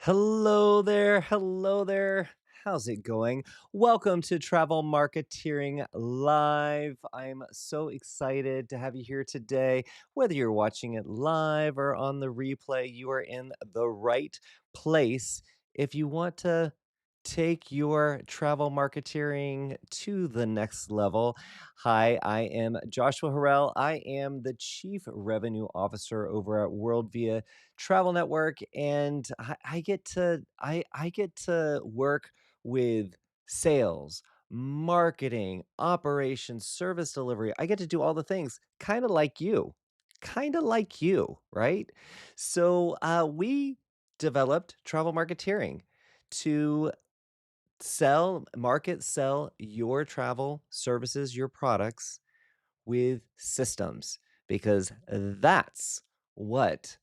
Hello there. Hello there. How's it going? Welcome to Travel Marketeering Live. I'm so excited to have you here today. Whether you're watching it live or on the replay, you are in the right place. If you want to take your travel marketeering to the next level, hi, I am Joshua Harrell. I am the Chief Revenue Officer over at World Via Travel Network, and I get to work with sales, marketing, operations, service delivery. I get to do all the things, kind of like you, right? So we developed travel marketeering to sell your travel services, your products with systems, because that's what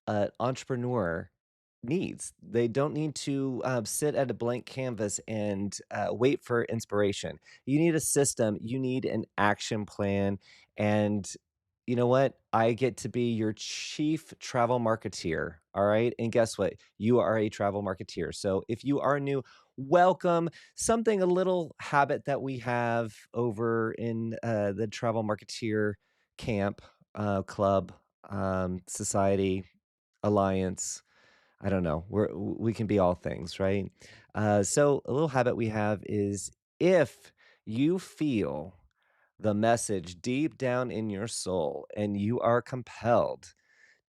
an entrepreneur needs. They don't need to sit at a blank canvas and wait for inspiration. You need a system, you need an action plan. And you know what? I get to be your chief travel marketeer. All right. And guess what? You are a travel marketeer. So if you are new, welcome. A little habit that we have over in the travel marketeer camp, club, society, alliance. I don't know. We can be all things, right? So a little habit we have is, if you feel the message deep down in your soul and you are compelled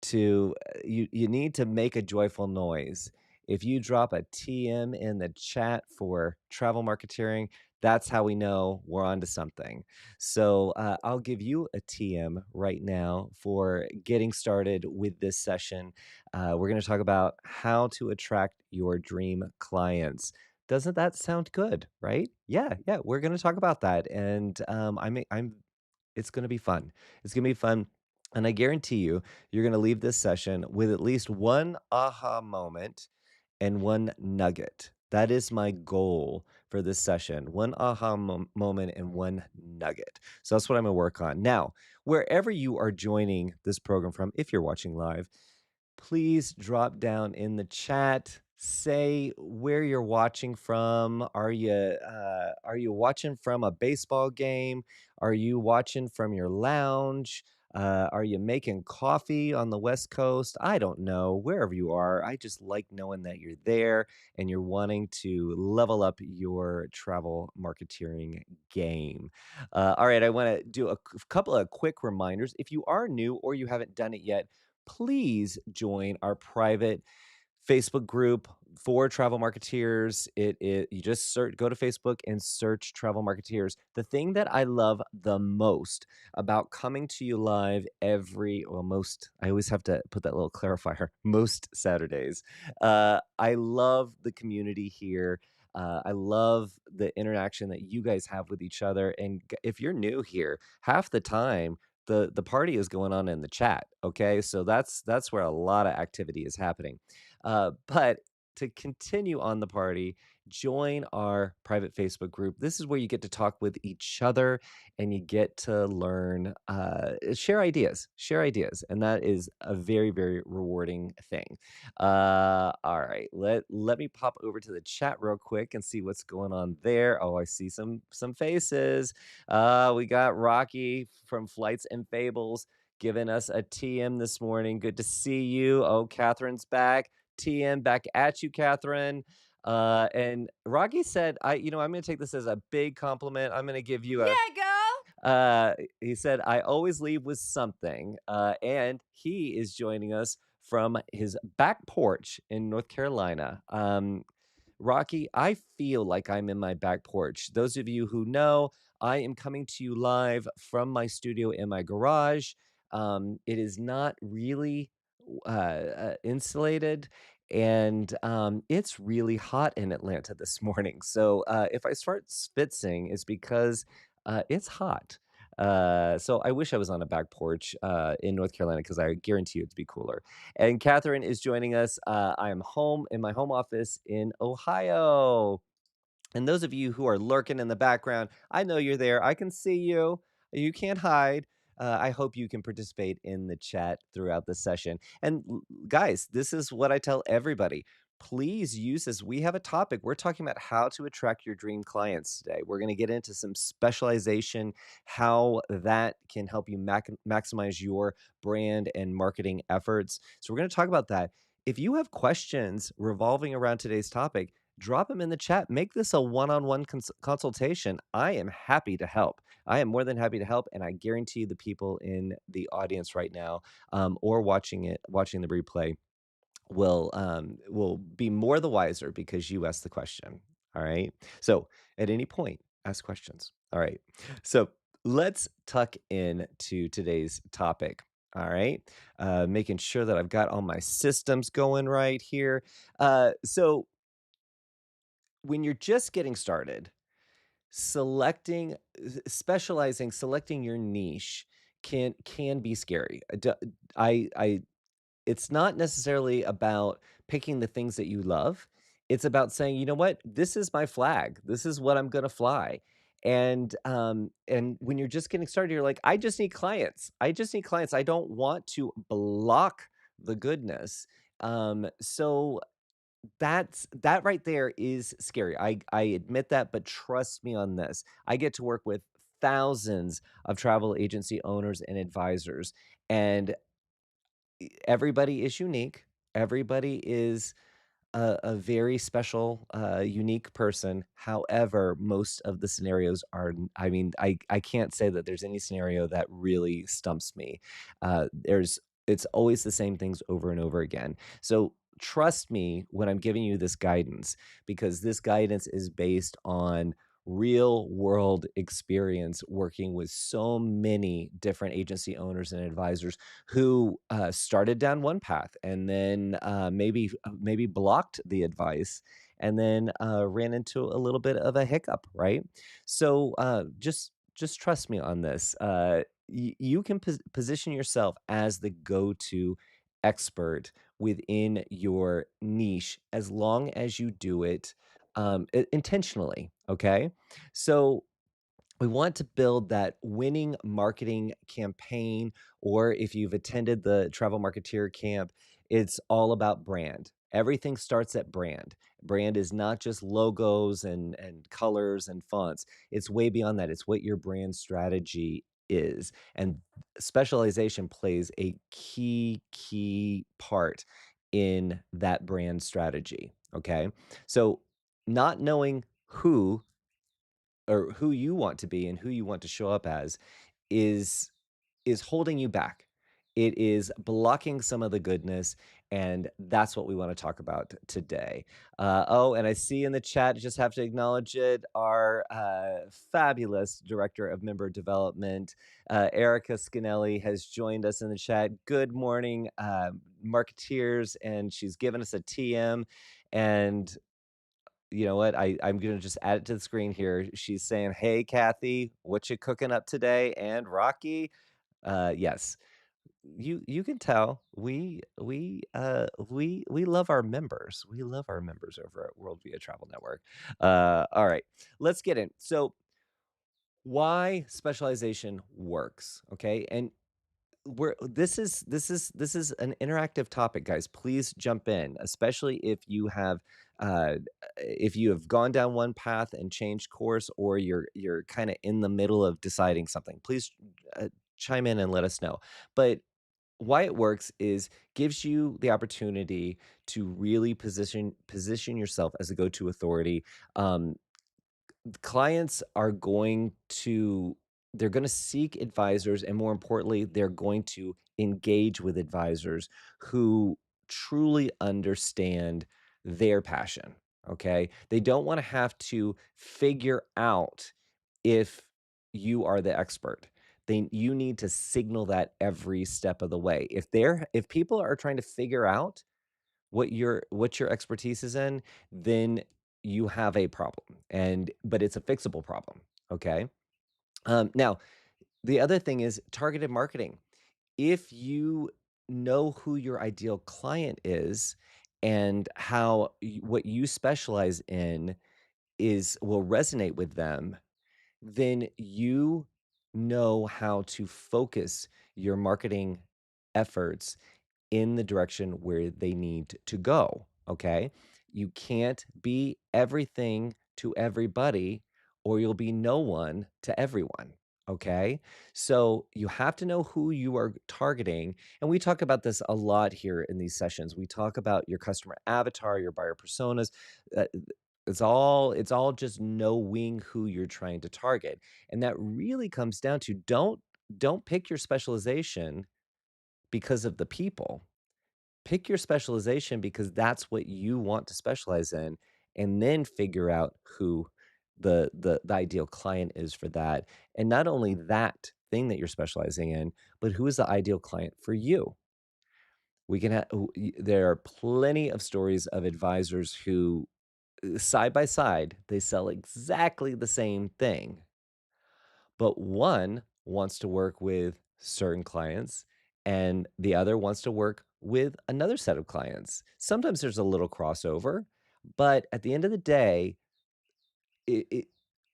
to you need to make a joyful noise. If you drop a TM in the chat for travel marketeering, that's how we know we're onto something. So I'll give you a TM right now for getting started with this session. We're going to talk about how to attract your dream clients. Doesn't that sound good, right? Yeah, yeah. We're going to talk about that, and I'm it's gonna be fun. It's gonna be fun, and I guarantee you, you're gonna leave this session with at least one aha moment and one nugget. That is my goal for this session. One aha moment and one nugget. So that's what I'm gonna work on. Now, wherever you are joining this program from, if you're watching live, please drop down in the chat. Say where you're watching from. Are you watching from a baseball game? Are you watching from your lounge? Are you making coffee on the West Coast? I don't know. Wherever you are, I just like knowing that you're there and you're wanting to level up your travel marketeering game. All right, I want to do a couple of quick reminders. If you are new or you haven't done it yet, please join our private Facebook group for travel marketeers. You just go to Facebook and search travel marketeers. The thing that I love the most about coming to you live most, I always have to put that little clarifier, most Saturdays. I love the community here. I love the interaction that you guys have with each other. And if you're new here, half the time the party is going on in the chat. Okay, so that's where a lot of activity is happening. But to continue on the party, join our private Facebook group. This is where you get to talk with each other and you get to learn, share ideas, and that is a very, very rewarding thing. All right, let me pop over to the chat real quick and see what's going on there. Oh, I see some faces. We got Rocky from Flights and Fables giving us a TM this morning. Good to see you. Oh, Catherine's back. TM back at you, Catherine. And Rocky said, I'm going to take this as a big compliment. I'm going to give you a, Yeah, girl. he said, I always leave with something. And he is joining us from his back porch in North Carolina. Rocky, I feel like I'm in my back porch. Those of you who know, I am coming to you live from my studio in my garage. It is not really insulated, and it's really hot in Atlanta this morning. So if I start spitzing, it's because it's hot. So I wish I was on a back porch in North Carolina, because I guarantee you it'd be cooler. And Catherine is joining us. I am home in my home office in Ohio. And those of you who are lurking in the background, I know you're there. I can see you. You can't hide. I hope you can participate in the chat throughout the session. And guys, this is what I tell everybody. please use this. We have a topic. We're talking about how to attract your dream clients today. We're going to get into some specialization, how that can help you maximize your brand and marketing efforts. So, we're going to talk about that. If you have questions revolving around today's topic, drop them in the chat. Make this a one-on-one consultation. I am happy to help. I am more than happy to help, and I guarantee the people in the audience right now, or watching the replay, will be more the wiser because you asked the question. All right. So at any point, ask questions. All right. So let's tuck in to today's topic. All right. Making sure that I've got all my systems going right here. So when you're just getting started, selecting your niche can be scary. I It's not necessarily about picking the things that you love. It's about saying, "You know what? This is my flag. This is what I'm gonna fly." And when you're just getting started, you're like, "I just need clients. I just need clients. I don't want to block the goodness." So that right there is scary. I admit that, but trust me on this. I get to work with thousands of travel agency owners and advisors, and everybody is unique. Everybody is a very special, unique person. However, most of the scenarios are, I mean, I can't say that there's any scenario that really stumps me. It's always the same things over and over again. So trust me when I'm giving you this guidance, because this guidance is based on real world experience working with so many different agency owners and advisors who started down one path and then maybe blocked the advice and then ran into a little bit of a hiccup, right? So just trust me on this. You can position yourself as the go-to expert within your niche as long as you do it intentionally. Okay, so we want to build that winning marketing campaign, or if you've attended the travel marketeer camp, it's all about brand. Everything starts at brand. Brand is not just logos and colors and fonts. It's way beyond that. It's what your brand strategy is. And specialization plays a key part in that brand strategy. Okay. So not knowing who you want to be and who you want to show up as is is holding you back. It is blocking some of the goodness, and that's what we want to talk about today. Oh, and I see in the chat, just have to acknowledge it, our fabulous director of member development, Erica Scanelli, has joined us in the chat. Good morning, marketeers, and she's given us a TM. And you know what? I'm gonna just add it to the screen here. She's saying, "Hey, Kathy, what you cooking up today?" And Rocky, yes, you can tell we love our members. We love our members over at World Via Travel Network. All right, let's get in. So, why specialization works? Okay, and we're this is an interactive topic, guys. Please jump in, especially uh if you have gone down one path and changed course, or you're kind of in the middle of deciding something. Please chime in and let us know. But why it works is gives you the opportunity to really position yourself as a go-to authority. Clients are going to they're going to seek advisors, and more importantly, they're going to engage with advisors who truly understand their passion. Okay, they don't want to have to figure out if you are the expert. You need to signal that every step of the way. If people are trying to figure out what your expertise is in, then you have a problem, but it's a fixable problem. Okay. Now the other thing is targeted marketing. If you know who your ideal client is and what you specialize in is will resonate with them, then you know how to focus your marketing efforts in the direction where they need to go. Okay. You can't be everything to everybody, or you'll be no one to everyone. Okay. So you have to know who you are targeting. And we talk about this a lot here in these sessions. We talk about your customer avatar, your buyer personas. uh, it's all just knowing who you're trying to target. And that really comes down to don't pick your specialization because of the people. Pick your specialization because that's what you want to specialize in, and then figure out who the ideal client is for that. And not only that thing that you're specializing in, but who is the ideal client for you. We can have there are plenty of stories of advisors who side by side, they sell exactly the same thing, but one wants to work with certain clients and the other wants to work with another set of clients. Sometimes there's a little crossover, but at the end of the day, it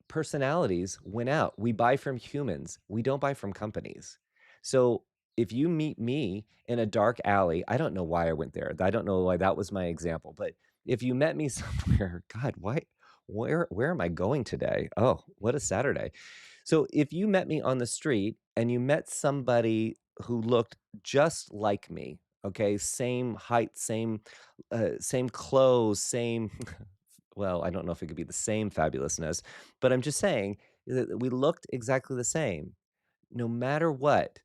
personalities win out. We buy from humans, we don't buy from companies. So if you meet me in a dark alley, I don't know why I went there. I don't know why that was my example, but if you met me somewhere, God, why where am I going today? Oh, what a Saturday. So if you met me on the street and you met somebody who looked just like me, okay, same height, same clothes, same well, I don't know if it could be the same fabulousness, but I'm just saying that we looked exactly the same. No matter what,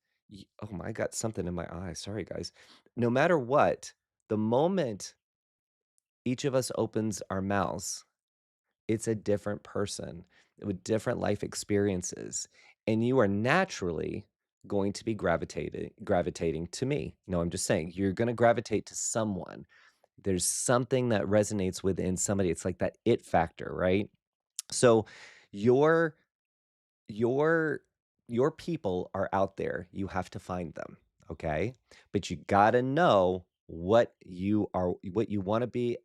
oh my, I got something in my eye. Sorry, guys. No matter what, the moment each of us opens our mouths, it's a different person with different life experiences, and you are naturally going to be gravitating to me. No, I'm just saying you're going to gravitate to someone. There's something that resonates within somebody. It's like that it factor, right? So your your your people are out there. You have to find them, okay? But you got to know what you want to be,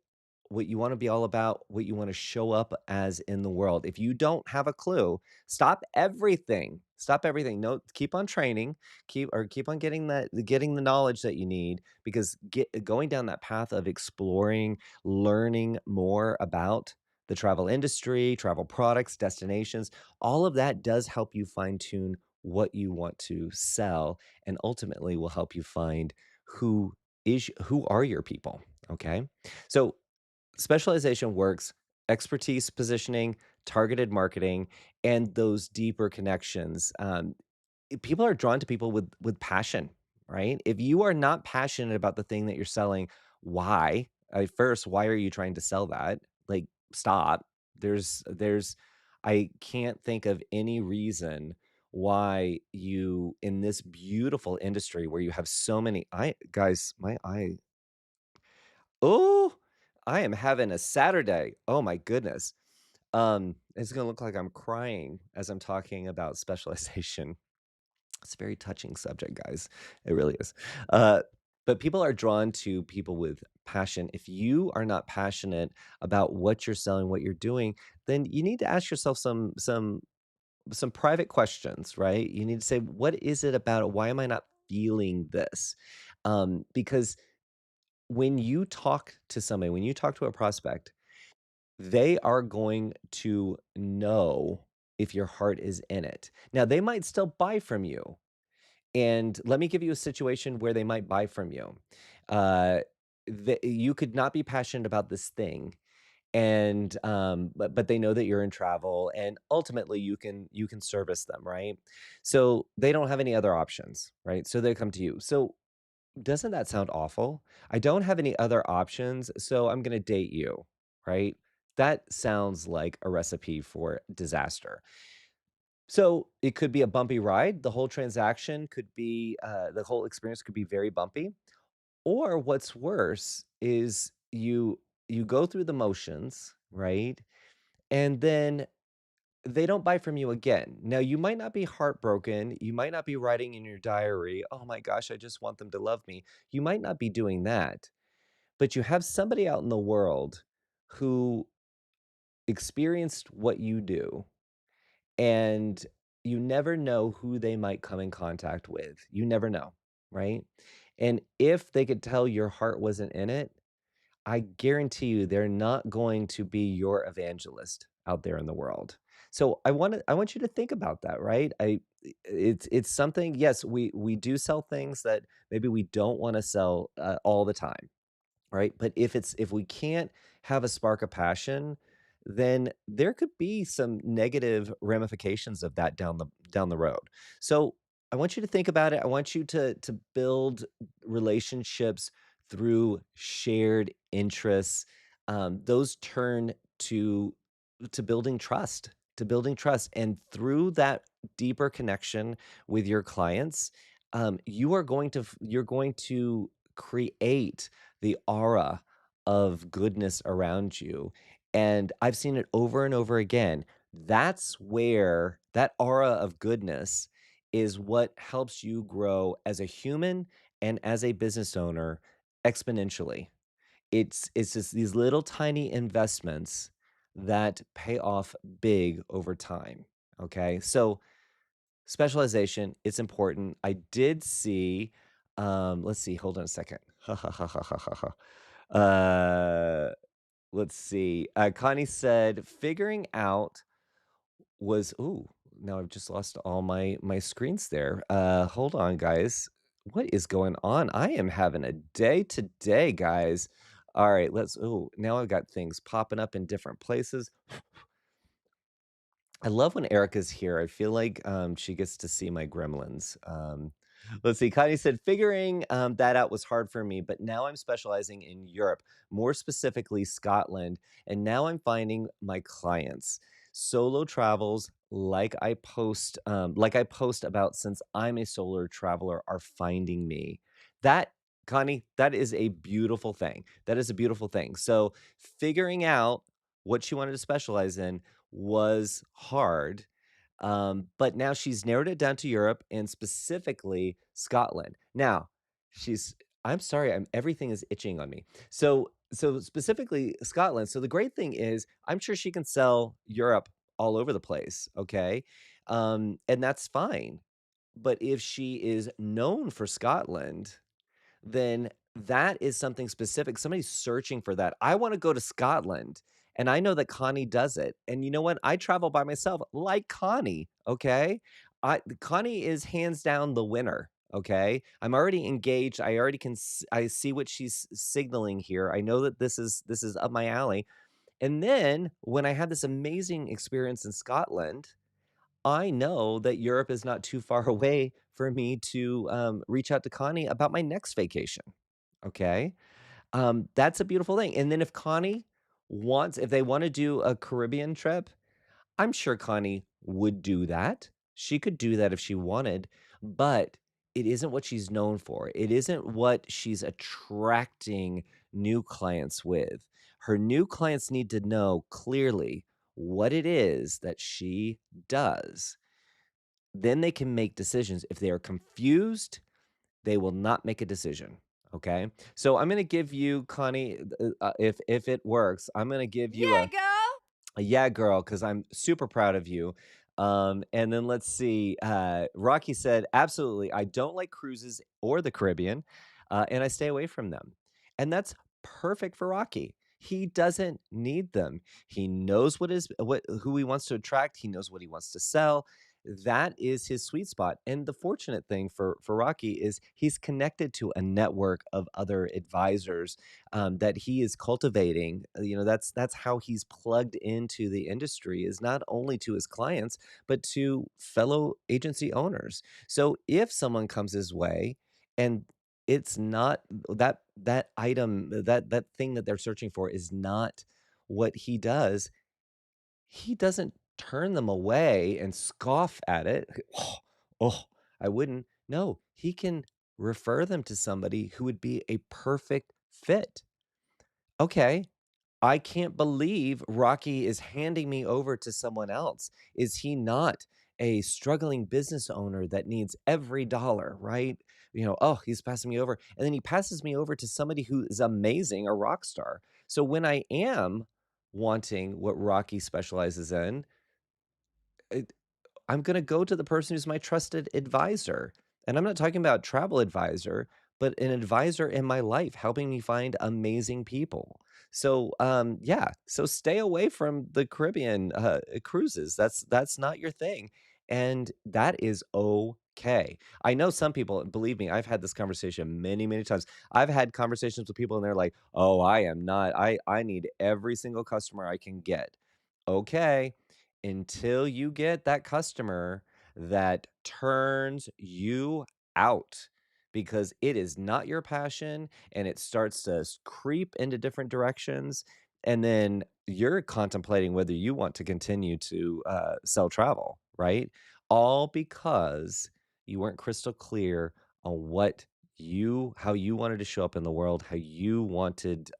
what you want to be all about, what you want to show up as in the world. If you don't have a clue, stop everything. Stop everything. No, keep on training, keep on getting the knowledge that you need, because going down that path of exploring, learning more about the travel industry, travel products, destinations, all of that does help you fine tune what you want to sell, and ultimately will help you find who are your people. Okay. So specialization works, expertise, positioning, targeted marketing, and those deeper connections. People are drawn to people with passion, right? If you are not passionate about the thing that you're selling, why? First, why are you trying to sell that? Like, stop. There's I can't think of any reason why you in this beautiful industry where you have so many I guys, my eye. Oh, I am having a Saturday. Oh my goodness. It's gonna look like I'm crying as I'm talking about specialization. It's a very touching subject, guys. It really is. Uh, but people are drawn to people with passion. If you are not passionate about what you're selling, what you're doing, then you need to ask yourself some private questions, right? You need to say, what is it about it? Why am I not feeling this? Because when you talk to somebody, when you talk to a prospect, they are going to know if your heart is in it. Now, they might still buy from you. And let me give you a situation where they might buy from you. Uh, you could not be passionate about this thing, and but they know that you're in travel, and ultimately you can service them, right? So they don't have any other options, right? So they come to you. So doesn't that sound awful? I don't have any other options, so I'm gonna date you, right? That sounds like a recipe for disaster. So it could be a bumpy ride. The whole transaction could be, the whole experience could be very bumpy. Or what's worse is you go through the motions, right? And then they don't buy from you again. Now, you might not be heartbroken. You might not be writing in your diary, "Oh my gosh, I just want them to love me." You might not be doing that, but you have somebody out in the world who experienced what you do, and you never know who they might come in contact with. You never know, right? And if they could tell your heart wasn't in it, I guarantee you they're not going to be your evangelist out there in the world. So I want you to think about that, right? It's something, yes, we do sell things that maybe we don't want to sell all the time, right? But if we can't have a spark of passion, then there could be some negative ramifications of that down the road. So I want you to think about it. I want you to build relationships through shared interests. Those turn to building trust, to building trust, and through that deeper connection with your clients, you're going to create the aura of goodness around you, and I've seen it over and over again. That's where that aura of goodness is what helps you grow as a human and as a business owner exponentially. It's just these little tiny investments that pay off big over time, okay? So, specialization, it's important. I did see, let's see, hold on a second. Uh, let's see. Connie said, figuring out was ooh, now I've just lost all my screens there. Hold on, guys. What is going on? I am having a day today, guys. All right, let's ooh, now I've got things popping up in different places. I love when Erica's here. I feel like, she gets to see my gremlins. Let's see, Connie said, "Figuring, that out was hard for me, but now I'm specializing in Europe, more specifically Scotland, and now I'm finding my clients. Solo travels like I post about since I'm a solo traveler are finding me." That Connie, that is a beautiful thing. That is a beautiful thing. So, figuring out what she wanted to specialize in was hard, but now she's narrowed it down to Europe and specifically Scotland. Now, she's I'm sorry, everything is itching on me. So specifically Scotland. So the great thing is I'm sure she can sell Europe all over the place, okay? And that's fine. But if she is known for Scotland, then that is something specific. Somebody's searching for that. I wanna go to Scotland, and I know that Connie does it, and you know what? I travel by myself like Connie, okay? Connie is hands down the winner, okay? I'm already engaged. I already I see what she's signaling here. I know that this is up my alley, and then when I had this amazing experience in Scotland, I know that Europe is not too far away for me to, reach out to Connie about my next vacation, okay? That's a beautiful thing, and then if they wanna do a Caribbean trip, I'm sure Connie would do that. She could do that if she wanted, but it isn't what she's known for. It isn't what she's attracting new clients with. Her new clients need to know clearly what it is that she does. Then they can make decisions. If they are confused, they will not make a decision, okay? So I'm gonna give you, Connie, if it works, I'm gonna give you Yeah, girl. a "Yeah, girl," because 'cause I'm super proud of you. And then let's see, Rocky said, "Absolutely, I don't like cruises or the Caribbean, and I stay away from them." And that's perfect for Rocky. He doesn't need them. He knows what who he wants to attract, he knows what he wants to sell. That is his sweet spot, and the fortunate thing for Rocky is he's connected to a network of other advisors that he is cultivating. That's how he's plugged into the industry is not only to his clients, but to fellow agency owners. So if someone comes his way and it's not that item, that thing that they're searching for is not what he doesn't turn them away and scoff at it. "Oh, oh, I wouldn't." No, he can refer them to somebody who would be a perfect fit. Okay, I can't believe Rocky is handing me over to someone else. Is he not a struggling business owner that needs every dollar, right? Oh, he's passing me over. And then he passes me over to somebody who is amazing, a rock star. So when I am wanting what Rocky specializes in, it, I'm going to go to the person who's my trusted advisor. And I'm not talking about travel advisor, but an advisor in my life helping me find amazing people. So, yeah, so stay away from the Caribbean, cruises. That's not your thing, and that is okay. I know some people, believe me, I've had this conversation many, many times. I've had conversations with people and they're like, "Oh, I need every single customer I can get." Okay, until you get that customer that turns you out because it is not your passion and it starts to creep into different directions. And then you're contemplating whether you want to continue to sell travel, right? All because you weren't crystal clear on how you wanted to show up in the world, how you wanted,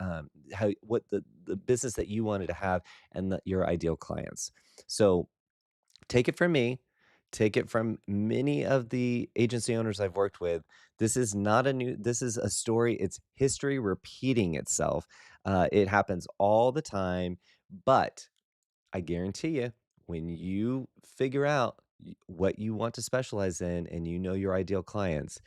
what the business that you wanted to have, and your ideal clients. So take it from me, take it from many of the agency owners I've worked with. This is a story, it's history repeating itself. It happens all the time, but I guarantee you, when you figure out what you want to specialize in and you know your ideal clients,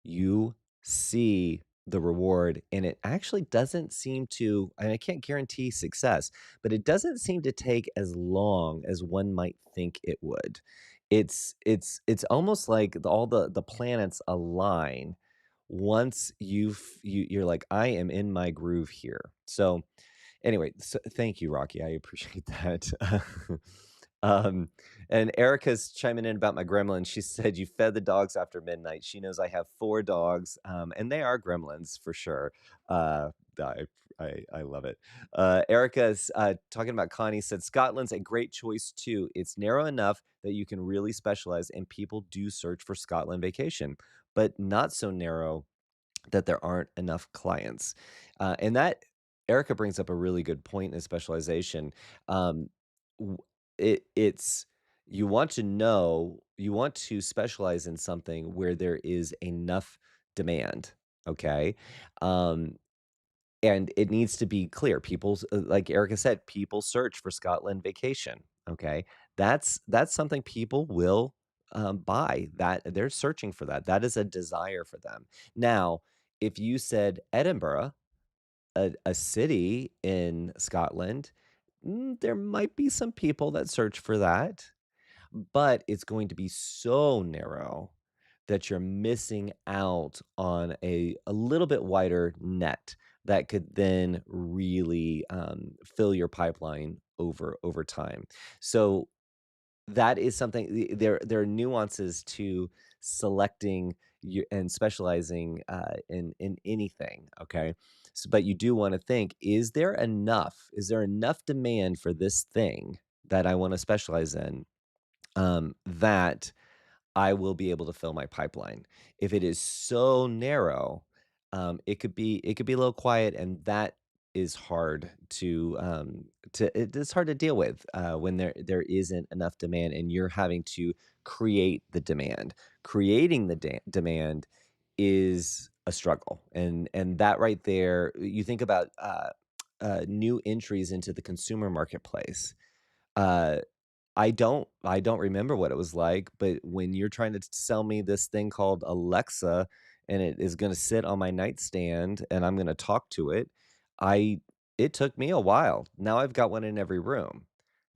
you see the reward, and it actually doesn't seem to, and I can't guarantee success, but it doesn't seem to take as long as one might think it would. It's almost like all the planets align once you're like, I am in my groove here. So anyway, so thank you, Rocky. I appreciate that. Um, and Erica's chiming in about my gremlin. She said, "You fed the dogs after midnight." She knows I have 4 dogs, and they are gremlins for sure. Uh, I I love it. Erica's, talking about Connie, said, "Scotland's a great choice too. It's narrow enough that you can really specialize, and people do search for Scotland vacation, but not so narrow that there aren't enough clients." And that Erica brings up a really good point in specialization. Um, w- it's you want to specialize in something where there is enough demand. Okay. Um, and it needs to be clear. Like Erica said, people search for Scotland vacation, okay? That's something people will, buy, that they're searching for that. That is a desire for them. Now, if you said Edinburgh, a city in Scotland, there might be some people that search for that, but it's going to be so narrow that you're missing out on a little bit wider net that could then really, fill your pipeline over time. So that is something, there are nuances to selecting you and specializing, in anything, okay? But you do wanna think, is there enough demand for this thing that I wanna specialize in, that I will be able to fill my pipeline. If it is so narrow, it could be a little quiet, and that is hard it's hard to deal with, when there isn't enough demand and you're having to create the demand. Creating the demand is a struggle, and that right there, you think about, new entries into the consumer marketplace. Uh, I don't remember what it was like, but when you're trying to sell me this thing called Alexa, and it is gonna sit on my nightstand, and I'm gonna talk to it, I it took me a while. Now I've got one in every room.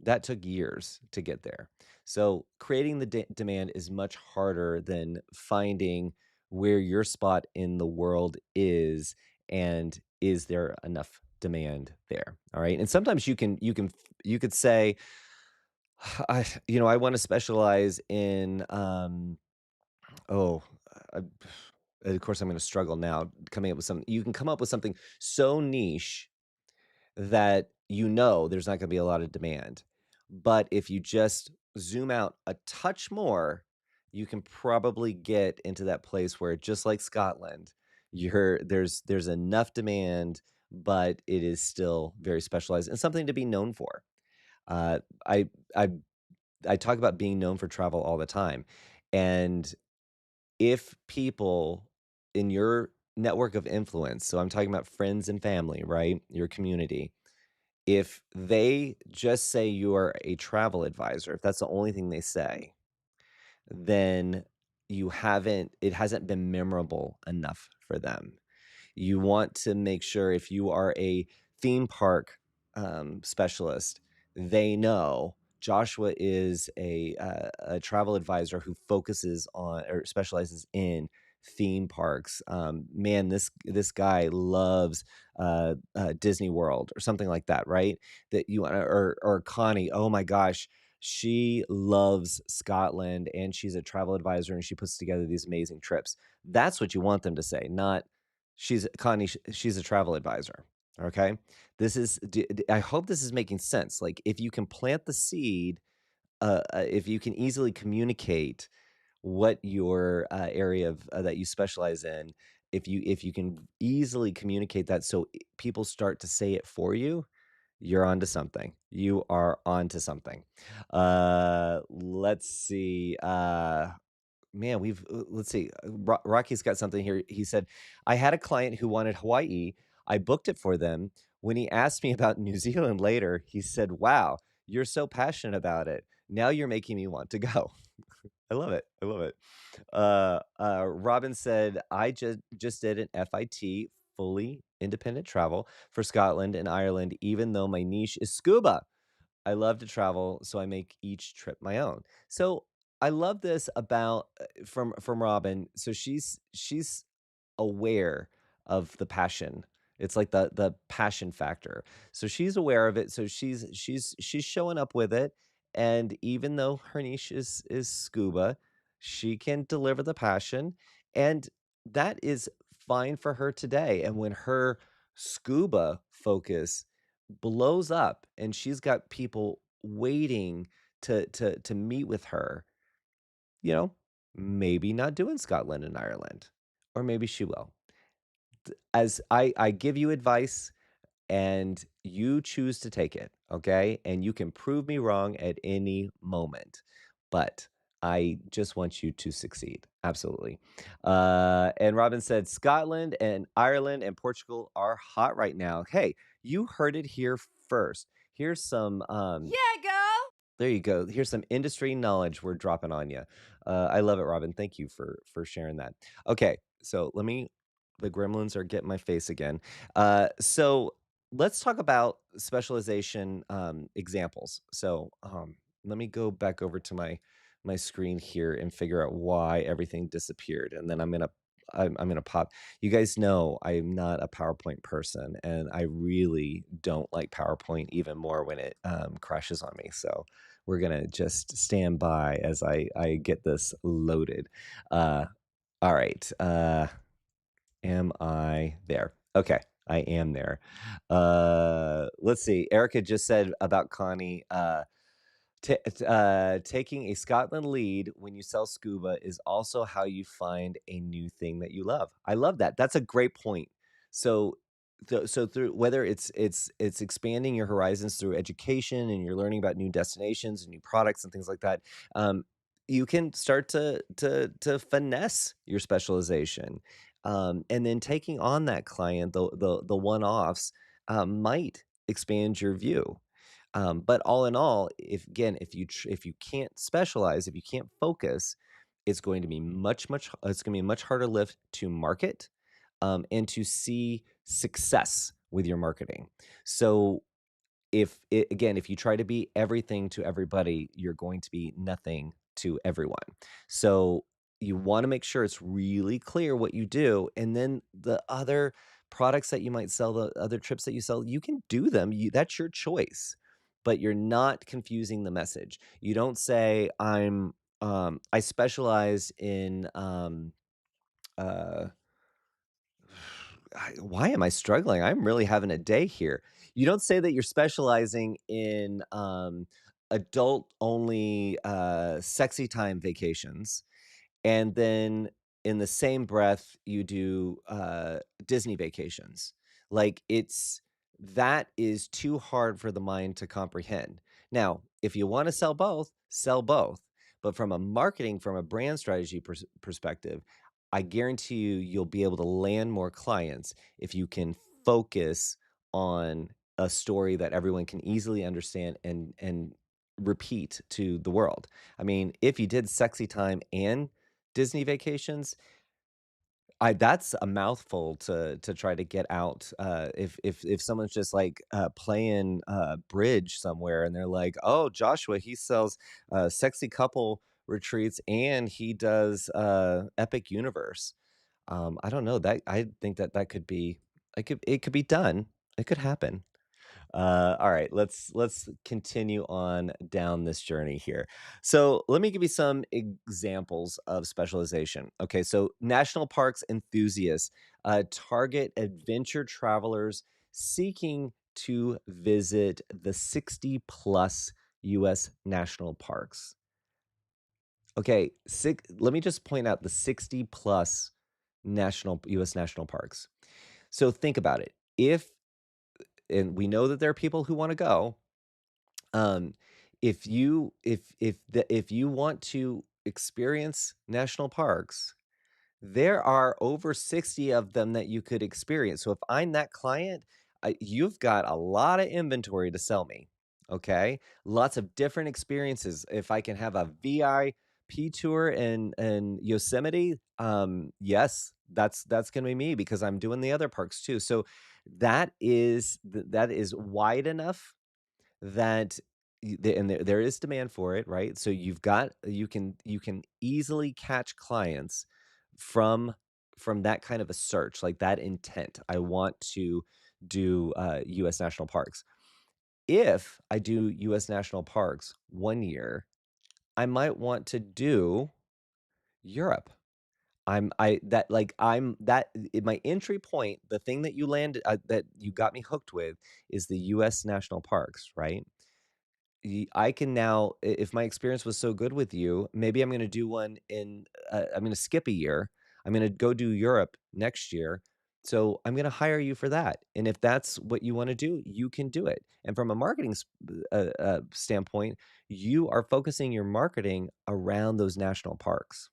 That took years to get there. So, creating the demand is much harder than finding where your spot in the world is, and is there enough demand there, all right? And sometimes you could say, I wanna specialize in, oh, uh, of course, I'm gonna struggle now coming up with something. You can come up with something so niche that there's not gonna be a lot of demand. But if you just zoom out a touch more, you can probably get into that place where, just like Scotland, there's enough demand, but it is still very specialized and something to be known for. Uh, I I I talk about being known for travel all the time. And if people in your network of influence, so I'm talking about friends and family, right? Your community, if they just say you are a travel advisor, if that's the only thing they say, then it hasn't been memorable enough for them. You want to make sure if you are a theme park, specialist, they know Joshua is a travel advisor who focuses on or specializes in theme parks. Man, this guy loves, Disney World or something like that, right? That you wanna or Connie, oh my gosh, she loves Scotland, and she's a travel advisor, and she puts together these amazing trips. That's what you want them to say, not she's a travel advisor, okay? This is I hope this is making sense, like, if you can plant the seed, if you can easily communicate what your, area of that you specialize in, if you can easily communicate that so people start to say it for you, you're onto something. You are onto something. Let's see, man, let's see. Rocky's got something here. He said, "I had a client who wanted Hawaii. I booked it for them. When he asked me about New Zealand later, he said, 'Wow, you're so passionate about it. Now you're making me want to go.'" I love it. I love it. Robin said, "I just did an FIT, fully independent travel for Scotland and Ireland, even though my niche is scuba. I love to travel, so I make each trip my own." So I love this about from Robin. So she's aware of the passion. It's like the passion factor. So she's aware of it. So she's showing up with it. And even though her niche is scuba, she can deliver the passion. And that is fine for her today. And when her scuba focus blows up and she's got people waiting to meet with her, you know, maybe not doing Scotland and Ireland, or maybe she will. As I give you advice and you choose to take it, okay? And you can prove me wrong at any moment, but I just want you to succeed. Absolutely. And Robin said, Scotland and Ireland and Portugal are hot right now. Hey, you heard it here first. Here's some Yeah, girl. there you go. Here's some industry knowledge we're dropping on you. I love it, Robin. Thank you for sharing that. Okay, so let me. The gremlins are getting my face again. So let's talk about specialization examples. So let me go back over to my screen here and figure out why everything disappeared, and then I'm gonna pop. You guys know I'm not a PowerPoint person, and I really don't like PowerPoint even more when it crashes on me. So we're gonna just stand by as I get this loaded. Uh, all right. Am I there? Okay, I am there. Let's see. Erica just said about Connie. Taking a Scotland lead when you sell scuba is also how you find a new thing that you love. I love that. That's a great point. So, so through whether it's expanding your horizons through education and you're learning about new destinations and new products and things like that, um, you can start to finesse your specialization, and then taking on that client, the one offs, might expand your view. But all in all, if you can't specialize, if you can't focus, it's going to be it's going to be a much harder lift to market, and to see success with your marketing. So if you try to be everything to everybody, you're going to be nothing to everyone. So you want to make sure it's really clear what you do, and then the other products that you might sell, the other trips that you sell, you can do them. That's your choice, but you're not confusing the message. You don't say I specialize in uh why am I struggling? I'm really having a day here. You don't say that you're specializing in adult only sexy time vacations, and then in the same breath you do Disney vacations. Like that is too hard for the mind to comprehend. Now, if you want to sell both, sell both. But from a marketing, from a brand strategy perspective, I guarantee you'll be able to land more clients if you can focus on a story that everyone can easily understand and repeat to the world. I mean, if you did sexy time and Disney vacations, I that's a mouthful to try to get out, if someone's just, like, playing, bridge somewhere and they're like, "Oh, Joshua, he sells, sexy couple retreats and he does, Epic Universe." I don't know, that I think that that could be it could be done. It could happen. All right, let's continue on down this journey here. So let me give you some examples of specialization. Okay, so national parks enthusiasts target adventure travelers seeking to visit the 60 plus U.S. national parks. Okay, let me just point out the 60 plus national U.S. national parks. So think about it. If and we know that there are people who want to go, um, if you want to experience national parks, there are over 60 of them that you could experience. So if I'm that client, you've got a lot of inventory to sell me. Okay, lots of different experiences. If I can have a VIP tour in Yosemite, yes, that's going to be me because I'm doing the other parks too. So that is wide enough that and there is demand for it, right? So you can easily catch clients from that kind of a search, like that intent. I want to do U.S. national parks. If I do U.S. national parks 1 year, I might want to do Europe. I that like I'm that in my entry point, the thing that that you got me hooked with is the U.S. national parks, right? I can now, if my experience was so good with you, maybe I'm going to do one I'm going to skip a year. I'm going to go do Europe next year. So I'm going to hire you for that. And if that's what you want to do, you can do it. And from a marketing standpoint, you are focusing your marketing around those national parks.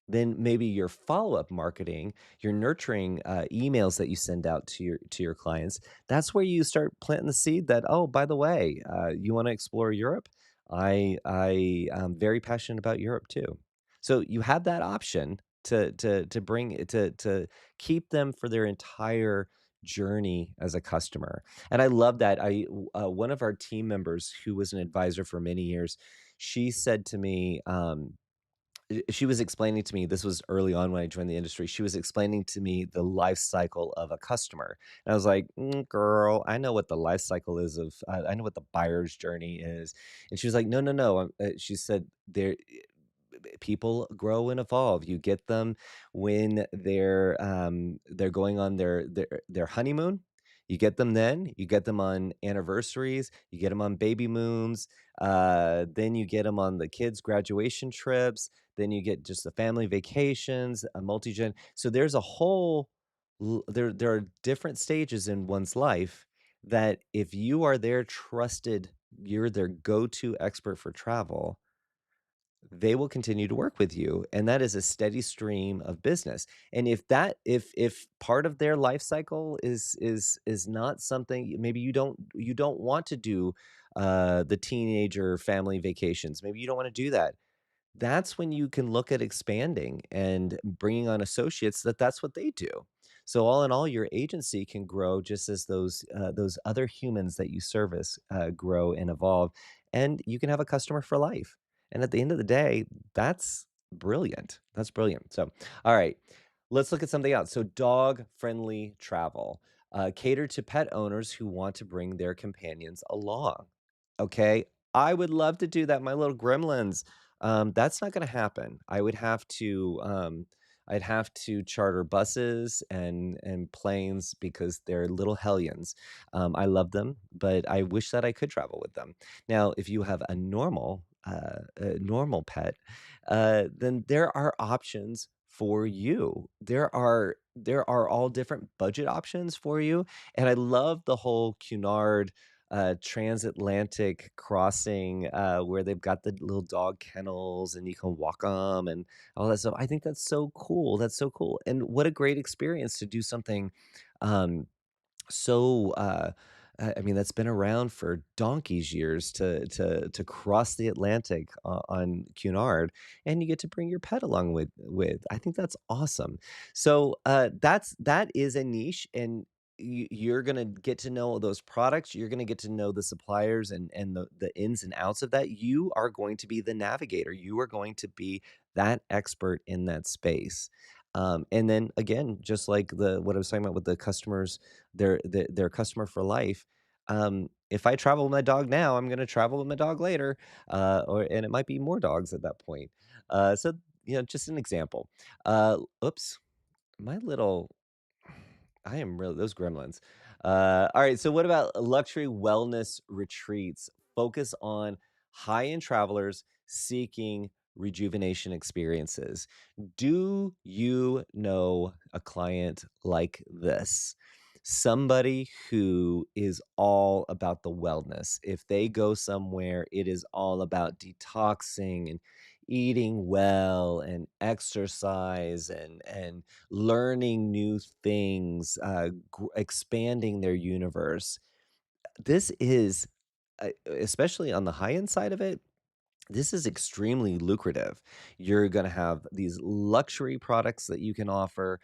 Then maybe your follow-up marketing, your nurturing, emails that you send out to your clients, that's where you start planting the seed that, "Oh, by the way, you wanna explore Europe? I am very passionate about Europe too." So you have that option to bring to keep them for their entire journey as a customer, and I love that. One of our team members who was an advisor for many years, she said to me, she was explaining to me, this was early on when I joined the industry. She was explaining to me the life cycle of a customer. And I was like, girl, I know what the life cycle is I know what the buyer's journey is. And she was like, no, no, no. She said, people grow and evolve. You get them when they're going on their honeymoon. You get them then. You get them on anniversaries. You get them on baby moons. Then you get them on the kids' graduation trips. Then you get just the family vacations, a multi-gen. So there's a whole there are different stages in one's life that if you are their trusted, you're their go-to expert for travel, they will continue to work with you, and that is a steady stream of business. And if part of their life cycle is not something, maybe you don't want to do the teenager family vacations, maybe you don't want to do that, that's when you can look at expanding and bringing on associates that's what they do. So all in all, your agency can grow just as those other humans that you service grow and evolve, and you can have a customer for life. And at the end of the day, that's brilliant. That's brilliant. So, all right, let's look at something else. So, dog friendly travel. Cater to pet owners who want to bring their companions along. Okay, I would love to do that. My little gremlins, that's not gonna happen. I'd have to charter buses and planes because they're little hellions. I love them, but I wish that I could travel with them. Now, if you have a normal pet, then there are options for you. There are all different budget options for you, and I love the whole Cunard transatlantic crossing, where they've got the little dog kennels and you can walk them and all that stuff. I think that's so cool. That's so cool. And what a great experience to do something um, so I mean, that's been around for donkey's years to cross the Atlantic on Cunard, and you get to bring your pet along with. I think that's awesome. So, that is a niche, and you're gonna get to know those products, you're gonna get to know the suppliers and the ins and outs of that. You are going to be the navigator, you are going to be that expert in that space. And then again, just like what I was talking about with the customers, their customer for life. If I travel with my dog now, I'm gonna travel with my dog later, and it might be more dogs at that point. So, just an example. Oops, my little I am really those gremlins. All right, so what about luxury wellness retreats? Focus on high-end travelers seeking rejuvenation experiences. Do you know a client like this? Somebody who is all about the wellness. If they go somewhere, it is all about detoxing and eating well and exercise and learning new things, expanding their universe. This is, especially on the high end side of it, this is extremely lucrative. You're gonna have these luxury products that you can offer.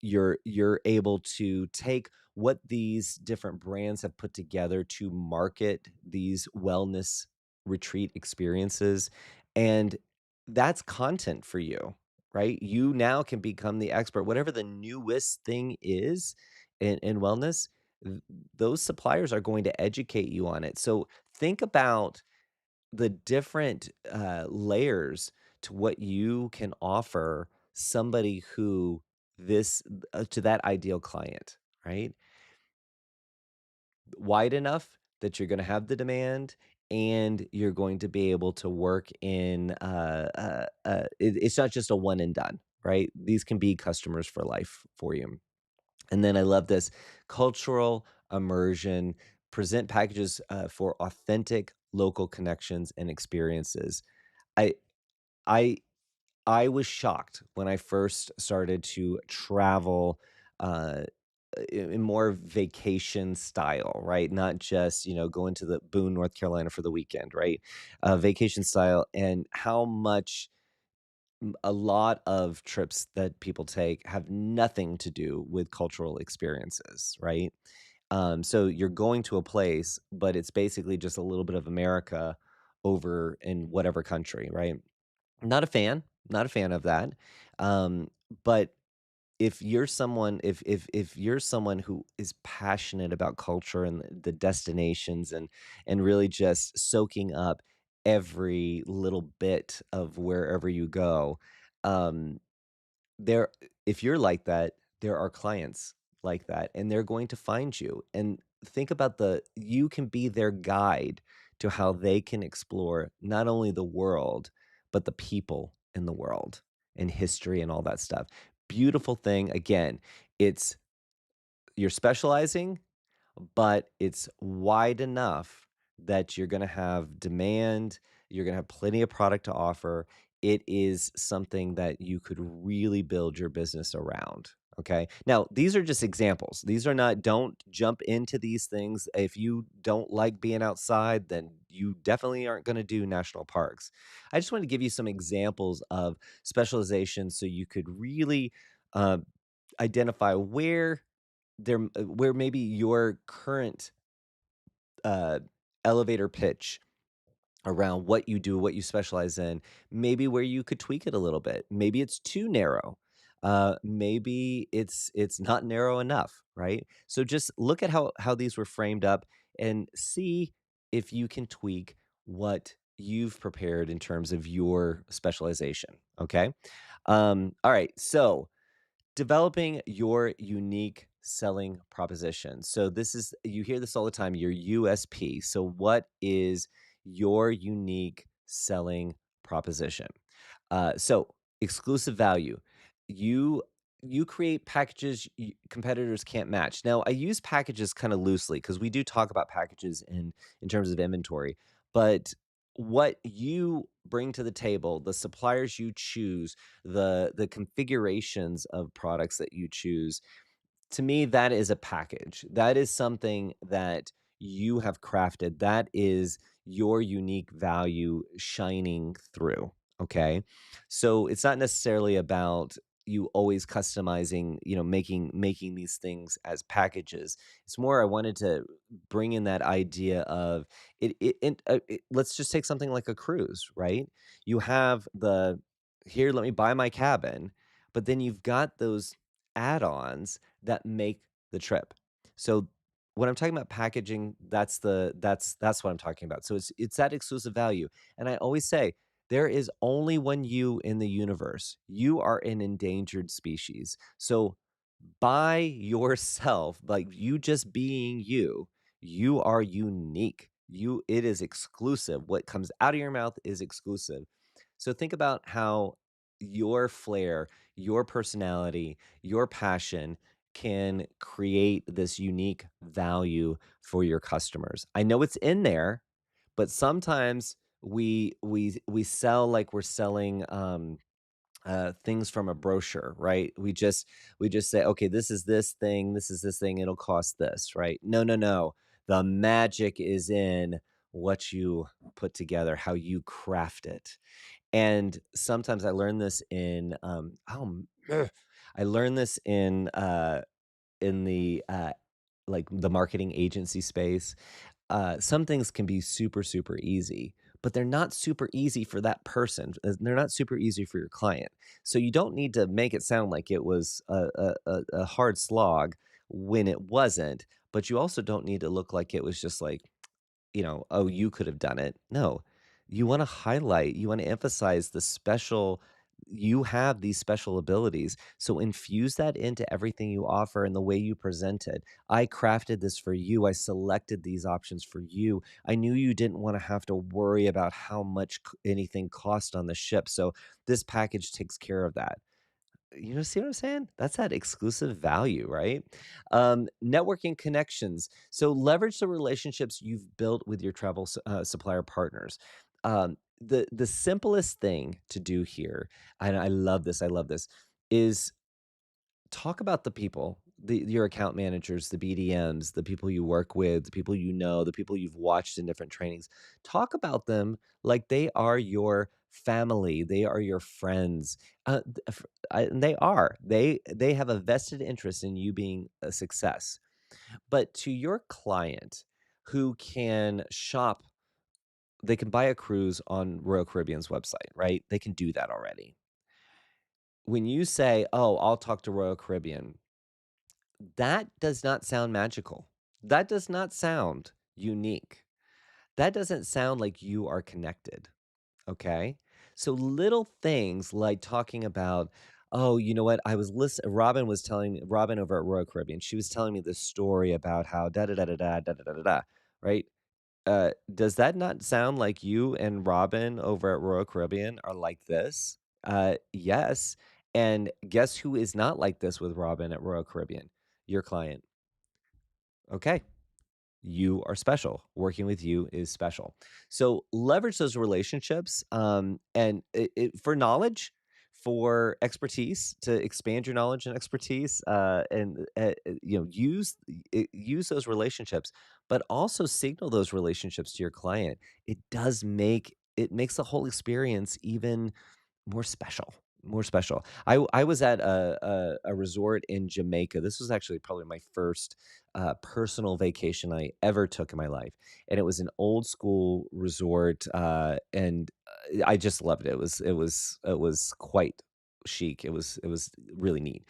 You're able to take what these different brands have put together to market these wellness retreat experiences, and that's content for you, right? You now can become the expert. Whatever the newest thing is in wellness, th those suppliers are going to educate you on it. So think about the different, layers to what you can offer somebody who to that ideal client, right? Wide enough that you're gonna have the demand, and you're going to be able to work in, it's not just a one and done, right? These can be customers for life for you. And then I love this cultural immersion, present packages, for authentic local connections and experiences. I I I was shocked when I first started to travel, uh, in more vacation style, right? Not just, going to the Boone, North Carolina for the weekend, right? Vacation style, and how much a lot of trips that people take have nothing to do with cultural experiences, right? So you're going to a place, but it's basically just a little bit of America over in whatever country, right? Not a fan, not a fan of that. Um, but if you're someone who is passionate about culture and the destinations and really just soaking up every little bit of wherever you go, um, there if you're like that, there are clients like that, and they're going to find you, and think about you can be their guide to how they can explore not only the world, but the people in the world, and history and all that stuff. Beautiful thing, again, it's you're specializing, but it's wide enough that you're gonna have demand, you're gonna have plenty of product to offer. It is something that you could really build your business around, okay? Now, these are just examples. These are not don't jump into these things. If you don't like being outside, then you definitely aren't gonna do national parks. I just wanted to give you some examples of specialization so you could really, uh, identify where maybe your current, uh, elevator pitch around what you do, what you specialize in, maybe where you could tweak it a little bit. Maybe it's too narrow. Maybe it's not narrow enough, right? So just look at how these were framed up and see if you can tweak what you've prepared in terms of your specialization, okay? All right, so developing your unique selling proposition. So this is you hear this all the time, your USP. So what is your unique selling proposition? So exclusive value. You you create packages competitors can't match. Now, I use packages kind of loosely because we do talk about packages in terms of inventory, but what you bring to the table, the suppliers you choose, the configurations of products that you choose, To me, that is a package. That is something that you have crafted. That is your unique value shining through, okay? So, it's not necessarily about you always customizing, making these things as packages. It's more I wanted to bring in that idea of let's just take something like a cruise, right? You have "Here, let me buy my cabin," but then you've got those add-ons that make the trip. So when I'm talking about packaging, that's what I'm talking about. So it's that exclusive value. And I always say there is only one you in the universe. You are an endangered species. So by yourself, like you just being you, you are unique. It is exclusive. What comes out of your mouth is exclusive. So think about how your flair, your personality, your passion can create this unique value for your customers. I know it's in there, but sometimes we sell like we're selling things from a brochure, right? We just say, okay, this is this thing, it'll cost this, right? No, no, no. The magic is in what you put together, how you craft it. And sometimes I learned this I learned this in the marketing agency space. Some things can be super, super easy, but they're not super easy for that person. They're not super easy for your client. So you don't need to make it sound like it was a hard slog when it wasn't, but you also don't need to look like it was just like, "Oh, you could have done it." No. You wanna highlight, you wanna emphasize the special you have these special abilities, so infuse that into everything you offer and the way you present it. "I crafted this for you, I selected these options for you. I knew you didn't wanna have to worry about how much anything cost on the ship, so this package takes care of that." See what I'm saying? That's that exclusive value, right? Networking connections. So leverage the relationships you've built with your travel supplier partners. The simplest thing to do here, and I love this, is talk about the people, your account managers, the BDMs, the people you work with, the people you know, the people you've watched in different trainings. Talk about them like they are your family, they are your friends. And they are. They have a vested interest in you being a success. But to your client who can shop, they can buy a cruise on Royal Caribbean's website, right? They can do that already. When you say, "Oh, I'll talk to Royal Caribbean," that does not sound magical. That does not sound unique. That doesn't sound like you are connected, okay? So little things like talking about, "Oh, you know what? I was listen Robin over at Royal Caribbean, she was telling me this story about how da da da da da da da da da da," right? Does that not sound like you and Robin over at Royal Caribbean are like this? Yes. And guess who is not like this with Robin at Royal Caribbean? Your client. Okay. You are special. Working with you is special. So leverage those relationships and for knowledge, for expertise to expand your knowledge and expertise, and use those relationships, but also signal those relationships to your client. It makes the whole experience even more special, more special. I was at a resort in Jamaica. This was actually probably my first, personal vacation I ever took in my life, and it was an old school resort, and, I just loved it. It was quite chic. It was really neat.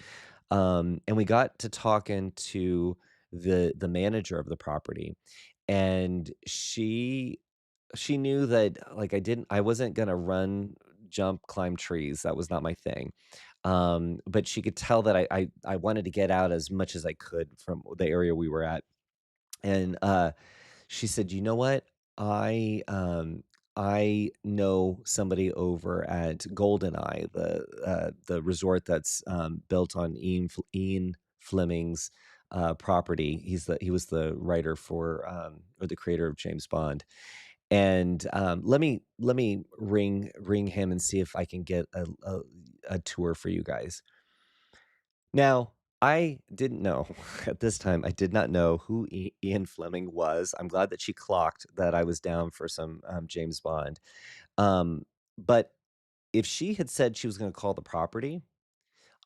And we got to talking to the manager of the property, and she knew that, like, I wasn't gonna run, jump, climb trees, that was not my thing. But she could tell that I wanted to get out as much as I could from the area we were at, and, she said, "You know what? I know somebody over at Golden Eye, the resort that's, built on Ian Fleming's, property." He was the writer for, or the creator of James Bond. And, let me ring him and see if I can get a tour for you guys. Now, I didn't know at this time, I did not know who Ian Fleming was. I'm glad that she clocked that I was down for some, James Bond. But if she had said she was gonna call the property,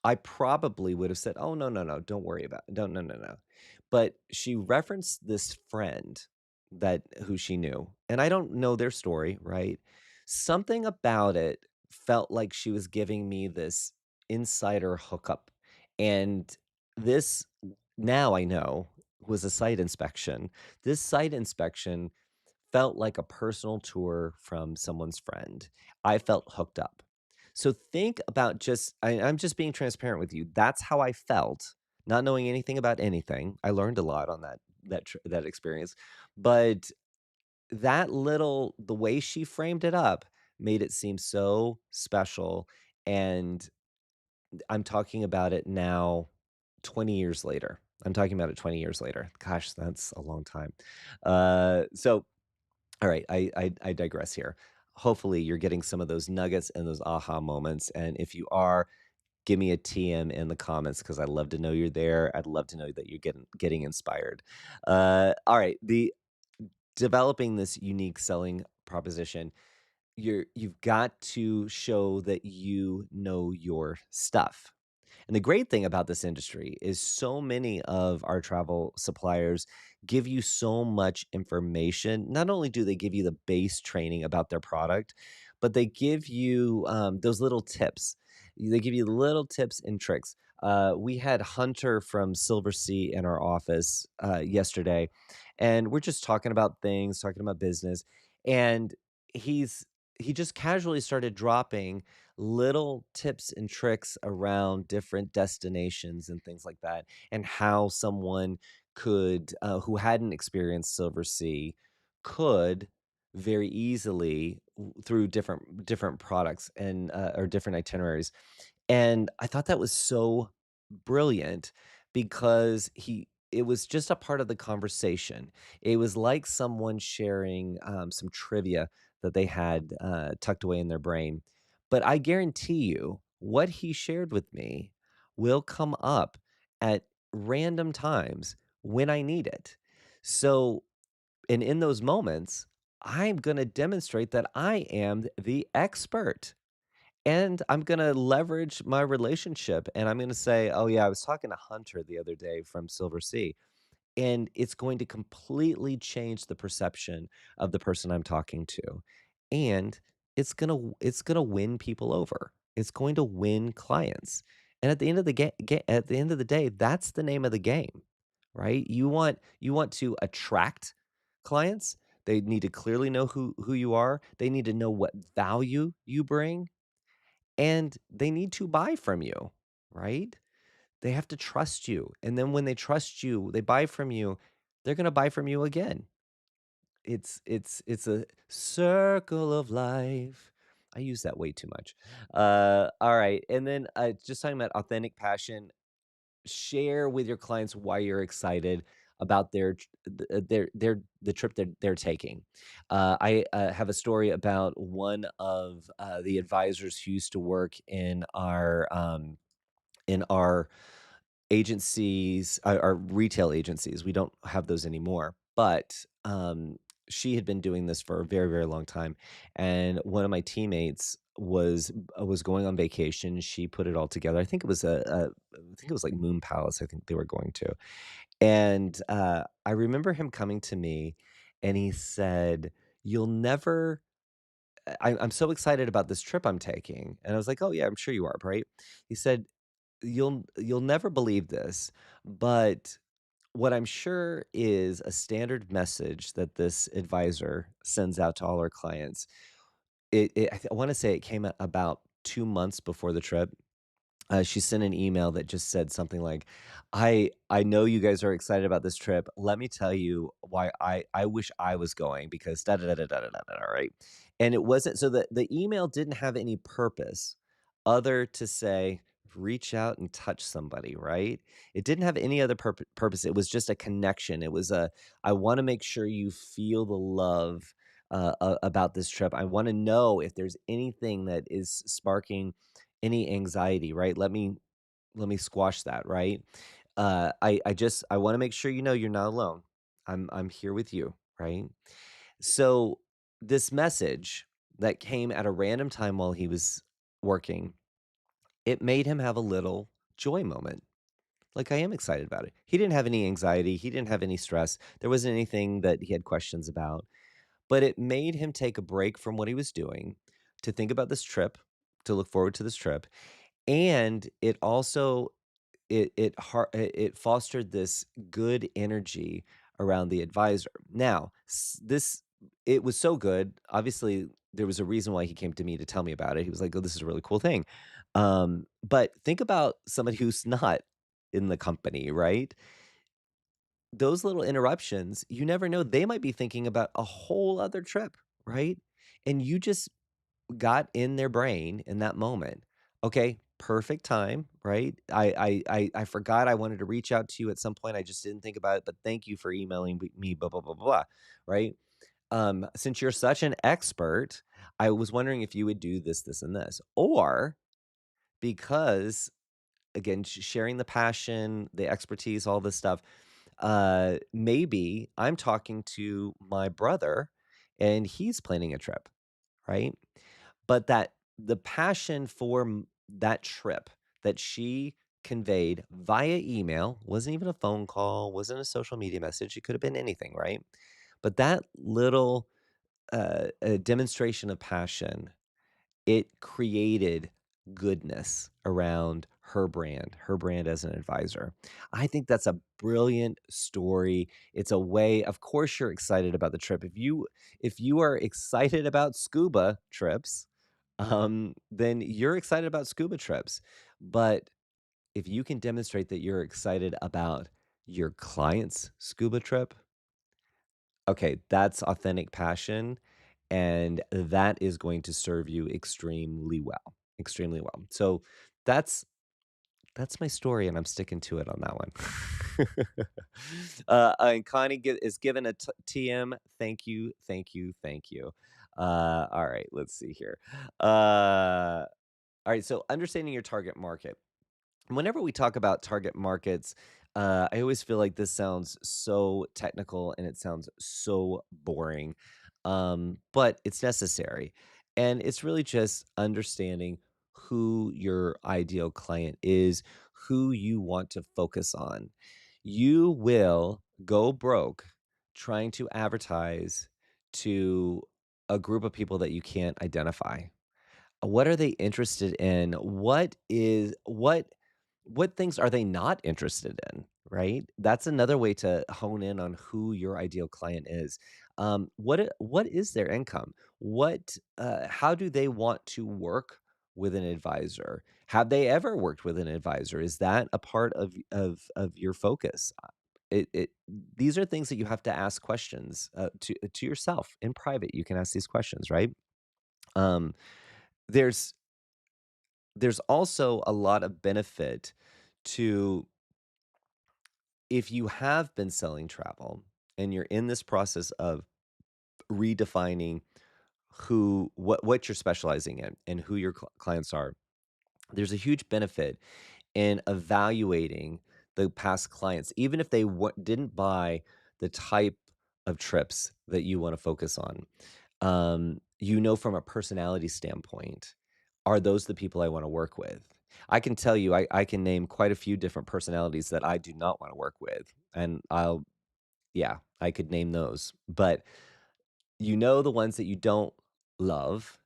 I probably would have said, "Oh, no, no, no, don't worry about it. Don't no, no, no." But she referenced this friend that who she knew, and I don't know their story, right? Something about it felt like she was giving me this insider hookup, and this now I know was a site inspection. This site inspection felt like a personal tour from someone's friend. I felt hooked up. So think about I'm just being transparent with you. That's how I felt, not knowing anything about anything. I learned a lot on that experience, but the way she framed it up made it seem so special, and I'm talking about it now 20 years later. I'm talking about it 20 years later. Gosh, that's a long time. So all right, I digress here. Hopefully, you're getting some of those nuggets and those aha moments, and if you are, give me a TM in the comments because 'cause I'd love to know you're there. I'd love to know that you're getting inspired. All right, the developing this unique selling proposition, you've got to show that you know your stuff. And the great thing about this industry is so many of our travel suppliers give you so much information. Not only do they give you the base training about their product, but they give you those little tips. They give you little tips and tricks. We had Hunter from Silver Sea in our office yesterday, and we're just talking about things, talking about business, and he's he just casually started dropping little tips and tricks around different destinations and things like that, and how someone could, who hadn't experienced Silver Sea, could very easily through different products and or different itineraries, and I thought that was so brilliant because he it was just a part of the conversation. It was like someone sharing, some trivia that they had, tucked away in their brain. But I guarantee you, what he shared with me will come up at random times when I need it. So and in those moments, I'm gonna demonstrate that I am the expert. And I'm gonna leverage my relationship, and I'm gonna say, "Oh, yeah, I was talking to Hunter the other day from Silver Sea," and it's going to completely change the perception of the person I'm talking to, and it's gonna win people over. It's going to win clients, and at the end of the at the end of the day, that's the name of the game, right? You want to attract clients. They need to clearly know who you are. They need to know what value you bring, and they need to buy from you, right? They have to trust you, and then when they trust you, they buy from you, they're gonna buy from you again. It's a circle of life. I use that way too much. Alright, and then, just talking about authentic passion, share with your clients why you're excited about the trip they're taking. I, have a story about one of, the advisors who used to work in our agencies, our retail agencies. We don't have those anymore, but, she had been doing this for a very, very long time, and one of my teammates was going on vacation. She put it all together. I think it was like Moon Palace, I think they were going to, and, I remember him coming to me, and he said, "You'll never I'm so excited about this trip I'm taking." And I was like, "Oh, yeah, I'm sure you are, right?" He said, "You'll never believe this, but what I'm sure is a standard message that this advisor sends out to all our clients." I wanna say it came about 2 months before the trip. She sent an email that just said something like, "I know you guys are excited about this trip. Let me tell you why I wish I was going because da da da da da da da da," right? And it wasn't so the email didn't have any purpose other to say, reach out and touch somebody, right? It didn't have any other purpose. It was just a connection. It was I wanna make sure you feel the love, about this trip. I wanna know if there's anything that is sparking any anxiety, right? let me squash that, right? I wanna make sure you know you're not alone. I'm here with you, right? So, this message that came at a random time while he was working, it made him have a little joy moment. Like, I am excited about it. He didn't have any anxiety, he didn't have any stress, there wasn't anything that he had questions about, but it made him take a break from what he was doing to think about this trip, to look forward to this trip, and it also it fostered this good energy around the advisor. Now, this it was so good. Obviously, there was a reason why he came to me to tell me about it. He was like, "Oh, this is a really cool thing." But think about somebody who's not in the company, right? Those little interruptions, you never know. They might be thinking about a whole other trip, right? And you just got in their brain in that moment. Okay, perfect time, right? I forgot I wanted to reach out to you at some point. I just didn't think about it, but thank you for emailing me, blah, blah, blah, blah, right? Since you're such an expert, I was wondering if you would do this, this, and this. Or because again, sharing the passion, the expertise, all this stuff, maybe I'm talking to my brother and he's planning a trip, right? But that the passion for that trip that she conveyed via email wasn't even a phone call, wasn't a social media message. It could have been anything, right? But that little demonstration of passion, it created goodness around her brand as an advisor. I think that's a brilliant story. It's a way, of course you're excited about the trip. If you are excited about scuba trips, then you're excited about scuba trips. But if you can demonstrate that you're excited about your client's scuba trip, okay, that's authentic passion, and that is going to serve you extremely well, extremely well. So that's that's my story, and I'm sticking to it on that one. And Connie is given a TM. Thank you, thank you, thank you. All right, let's see here. All right, so understanding your target market. Whenever we talk about target markets, I always feel like this sounds so technical and it sounds so boring, but it's necessary. And it's really just understanding who your ideal client is, who you want to focus on. You will go broke trying to advertise to a group of people that you can't identify. What are they interested in? What things are they not interested in, right? That's another way to hone in on who your ideal client is. What is their income? How do they want to work with an advisor? Have they ever worked with an advisor? Is that a part of your focus? It These are things that you have to ask questions to yourself in private. You can ask these questions, right? Um, there's there's also a lot of benefit to if you have been selling travel and you're in this process of redefining what you're specializing in and who your clients are. There's a huge benefit in evaluating the past clients, even if they didn't buy the type of trips that you want to focus on. From a personality standpoint, are those the people I want to work with? I can tell you, I can name quite a few different personalities that I do not want to work with. And yeah, I could name those. But the ones that you don't love,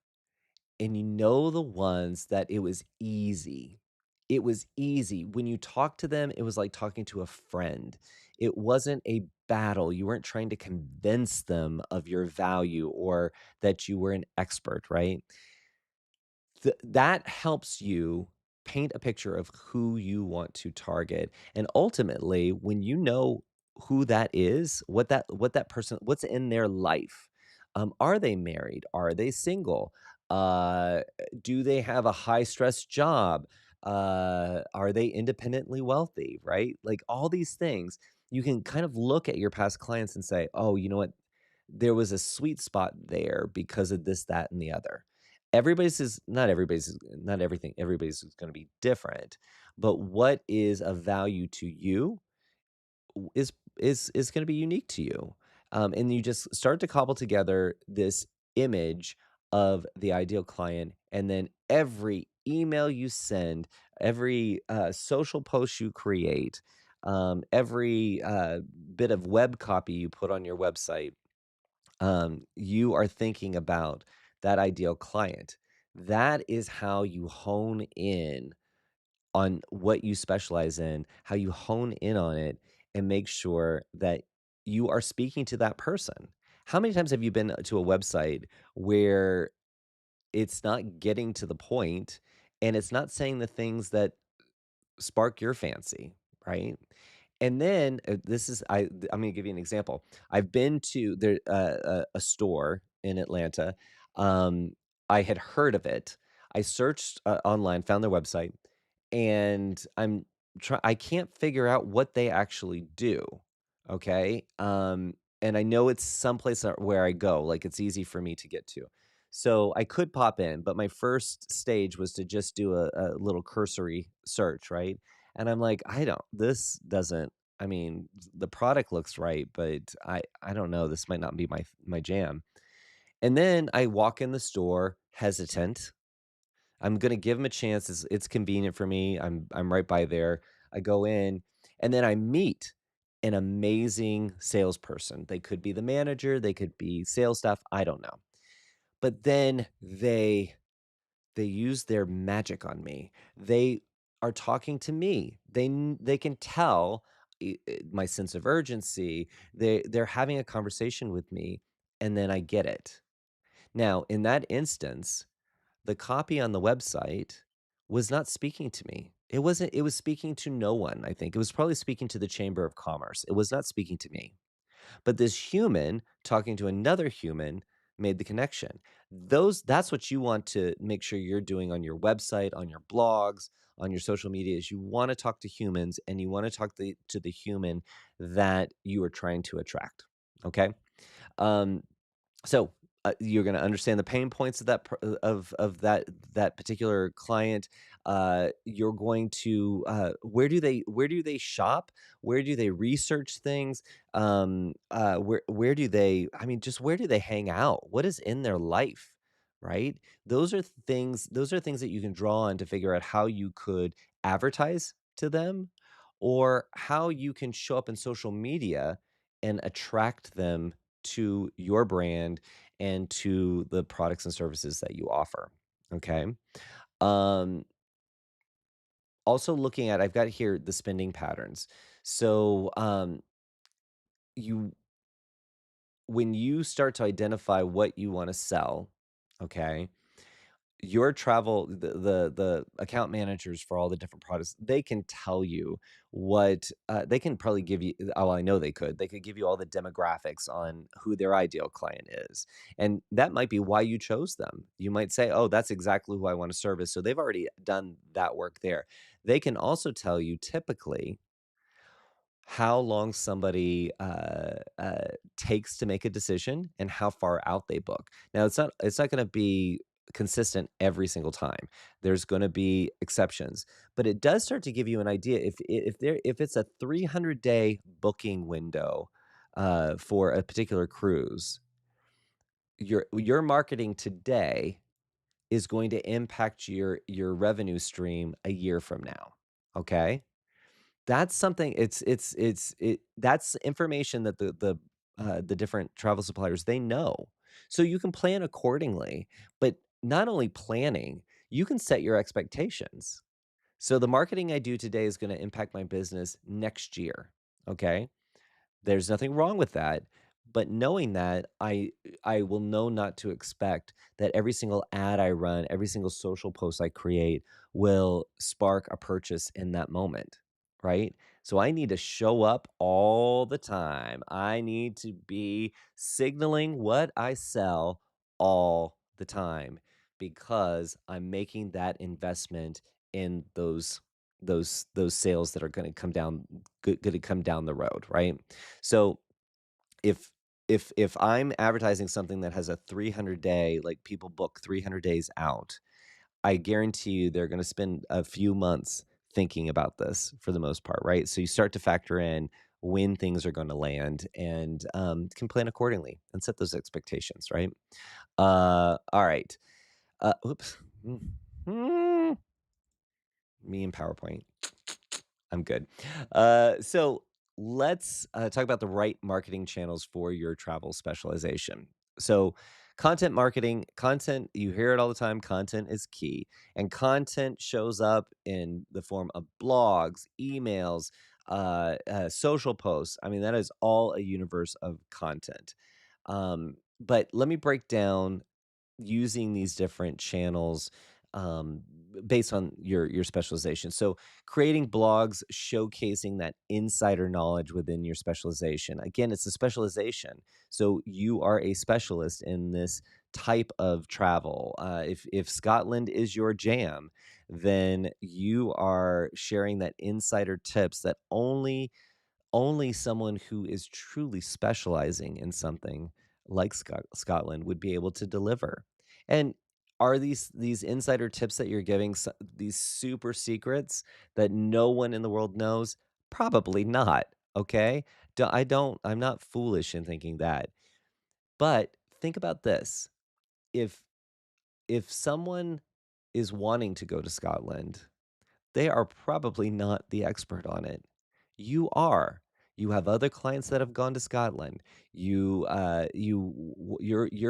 and the ones that it was easy. It was easy. When you talk to them, it was like talking to a friend. It wasn't a battle. You weren't trying to convince them of your value or that you were an expert, right? That helps you paint a picture of who you want to target. And ultimately, when you know who that is, what that person what's in their life. Are they married? Are they single? Uh, do they have a high stress job? Are they independently wealthy, right? Like all these things, you can kind of look at your past clients and say, "Oh, you know what? There was a sweet spot there because of this, that, and the other." not everything everybody's is gonna be different, but what is of value to you is gonna be unique to you. And you just start to cobble together this image of the ideal client, and then every email you send, every, social post you create, every, bit of web copy you put on your website, you are thinking about that ideal client. That is how you hone in on what you specialize in, how you hone in on it and make sure that you are speaking to that person. How many times have you been to a website where it's not getting to the point and it's not saying the things that spark your fancy, right? And then this is I'm going to give you an example. I've been to a store in Atlanta. Um, I had heard of it. I searched online, found their website, and I can't figure out what they actually do. Okay, and I know it's someplace where I go, like it's easy for me to get to. So I could pop in, but my first stage was to just do a little cursory search, right? And I'm like, this doesn't, I mean, the product looks right, but I don't know, this might not be my jam. And then I walk in the store hesitant. I'm gonna give give 'em a chance, it's convenient for me, I'm right by there. I go in, and then I meet an amazing salesperson. They could be the manager, they could be sales staff, I don't know. But then they use their magic on me. They are talking to me. They can tell my sense of urgency. They're having a conversation with me, and then I get it. Now, in that instance, the copy on the website was not speaking to me. It wasn't. It was speaking to no one. I think it was probably speaking to the Chamber of Commerce. It was not speaking to me. But this human talking to another human made the connection. That's what you want to make sure you're doing on your website, on your blogs, on your social media is you want to talk to humans and you want to talk to the human that you are trying to attract. Okay? Um, so, you're gonna understand the pain points of of that particular client. You're going to, where do they shop? Where do they research things? Where do they I mean, just where do they hang out? What is in their life, right? Those are things that you can draw on to figure out how you could advertise to them or how you can show up in social media and attract them to your brand and to the products and services that you offer. Okay. Um, Also looking at, I've got here the spending patterns. So, you, when you start to identify what you want to sell, okay, your travel the account managers for all the different products, they can tell you what, they can probably give you oh, I know they could give you all the demographics on who their ideal client is, and that might be why you chose them. You might say, "Oh, that's exactly who I wanna service," so they've already done that work there. They can also tell you typically how long somebody, takes to make a decision and how far out they book. Now, it's not gonna be consistent every single time. There's gonna be exceptions, but it does start to give you an idea if it's a 300-day booking window, for a particular cruise, your marketing today is going to impact your revenue stream a year from now, okay? That's something that's information that the different travel suppliers, they know. So you can plan accordingly, but not only planning, you can set your expectations. So the marketing I do today is gonna impact my business next year, okay? There's nothing wrong with that, but knowing that, I will know not to expect that every single ad I run, every single social post I create will spark a purchase in that moment, right? So I need to show up all the time. I need to be signaling what I sell all the time because I'm making that investment in those sales that are gonna come down the road, right? So if if I'm advertising something that has a 300-day, like, people book 300 days out, I guarantee you they're gonna spend a few months thinking about this for the most part, right? So you start to factor in when things are gonna land and, can plan accordingly and set those expectations, right? Alright. Oops. Mm. Me and PowerPoint. I'm good. So let's talk about the right marketing channels for your travel specialization. So, content marketing, content, you hear it all the time. Content is key. And content shows up in the form of blogs, emails, social posts. I mean, that is all a universe of content. But let me break down using these different channels um, based on your specialization. So, creating blogs showcasing that insider knowledge within your specialization. Again, it's a specialization, so you are a specialist in this type of travel. If Scotland is your jam, then you are sharing that insider tips that only someone who is truly specializing in something like Scotland would be able to deliver. And are these insider tips that you're giving these super secrets that no one in the world knows? Probably not. Okay, I'm not foolish in thinking that. But think about this: if if someone is wanting to go to Scotland, they are probably not the expert on it. You are. You have other clients that have gone to Scotland. You're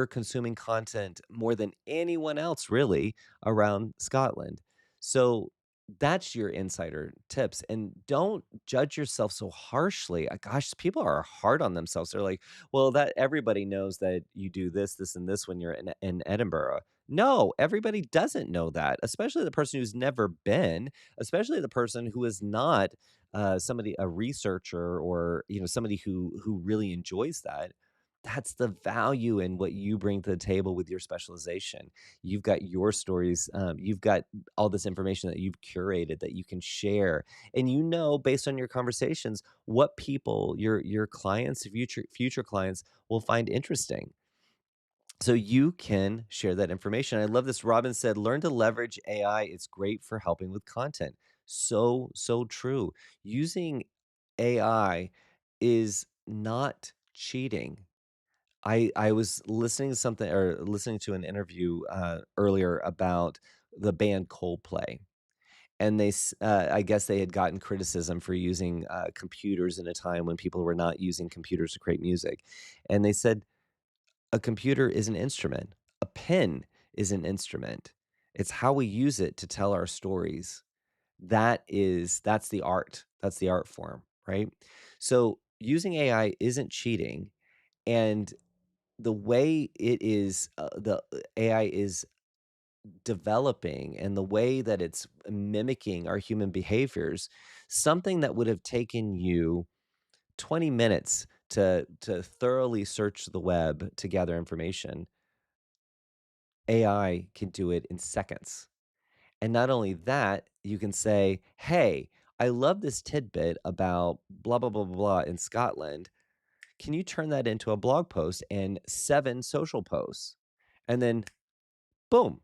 consuming content more than anyone else really around Scotland. So that's your insider tips. And don't judge yourself so harshly. Gosh, people are hard on themselves. They're like, well, that everybody knows that you do this, this, and this when you're in Edinburgh. No, everybody doesn't know that, especially the person who's never been, especially the person who is not somebody, a researcher, or somebody who really enjoys that. That's the value in what you bring to the table with your specialization. You've got your stories. You've got all this information that you've curated that you can share, and based on your conversations what people, your clients, future clients, will find interesting, so you can share that information. I love this. Robin said, learn to leverage AI. It's great for helping with content. So true. Using AI is not cheating. I was listening to something, or listening to an interview earlier about the band Coldplay. And I guess they had gotten criticism for using computers in a time when people were not using computers to create music. And they said, a computer is an instrument. A pen is an instrument. It's how we use it to tell our stories. That's the art. That's the art form, right? So using AI isn't cheating, and the way the AI is developing and the way that it's mimicking our human behaviors, something that would have taken you 20 minutes to thoroughly search the web to gather information, AI can do it in seconds. And not only that, you can say, "Hey, I love this tidbit about blah, blah, blah, blah, blah in Scotland. Can you turn that into a blog post and 7 social posts?" And then boom,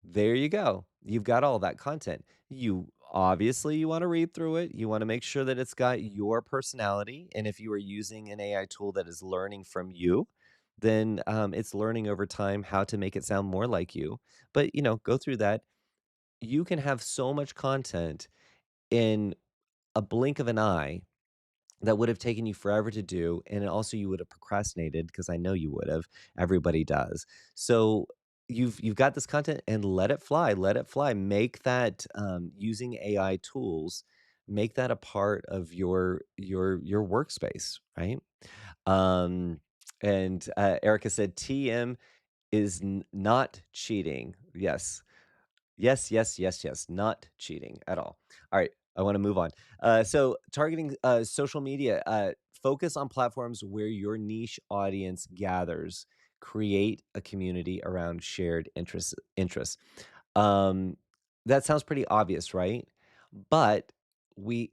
there you go. You've got all that content. You wanna read through it. You wanna make sure that it's got your personality, and if you are using an AI tool that is learning from you, then, it's learning over time how to make it sound more like you. But, go through that. You can have so much content in a blink of an eye that would have taken you forever to do, and also you would have procrastinated, because I know you would have. Everybody does. So you've got this content, and let it fly, let it fly. Make that, using AI tools, make that a part of your workspace, right? Um, and Erica said, TM is not cheating. Yes. Yes, yes, yes, yes, not cheating at all. Alright, I wanna move on. So targeting, social media, focus on platforms where your niche audience gathers. Create a community around shared interests. Um, that sounds pretty obvious, right? But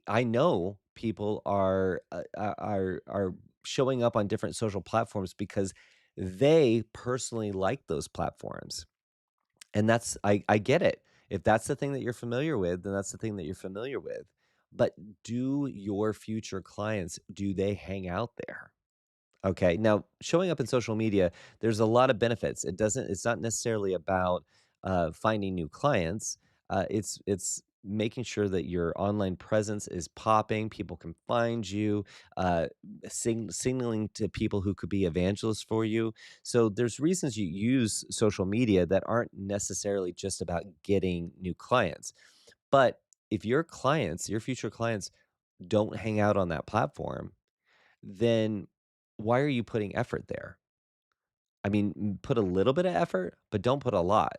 I know people are showing up on different social platforms because they personally like those platforms. And that's I get it. If that's the thing that you're familiar with, then that's the thing that you're familiar with. But do your future clients, do they hang out there? Okay. Now, showing up in social media, there's a lot of benefits. It's not necessarily about finding new clients. It's making sure that your online presence is popping. People can find you, uh, signaling to people who could be evangelists for you. So there's reasons you use social media that aren't necessarily just about getting new clients. But if your future clients don't hang out on that platform, then why are you putting effort there? I mean, put a little bit of effort, but don't put a lot.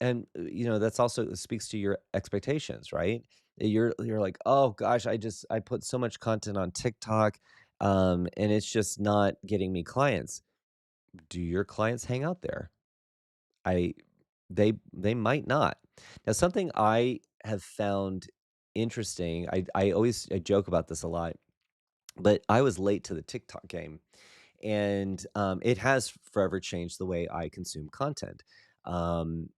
And that's also speaks to your expectations, right? You're like, oh gosh, I put so much content on TikTok, and it's just not getting me clients. Do your clients hang out there? I they might not. Now, something I have found interesting. I joke about this a lot, but I was late to the TikTok game. And it has forever changed the way I consume content. Um,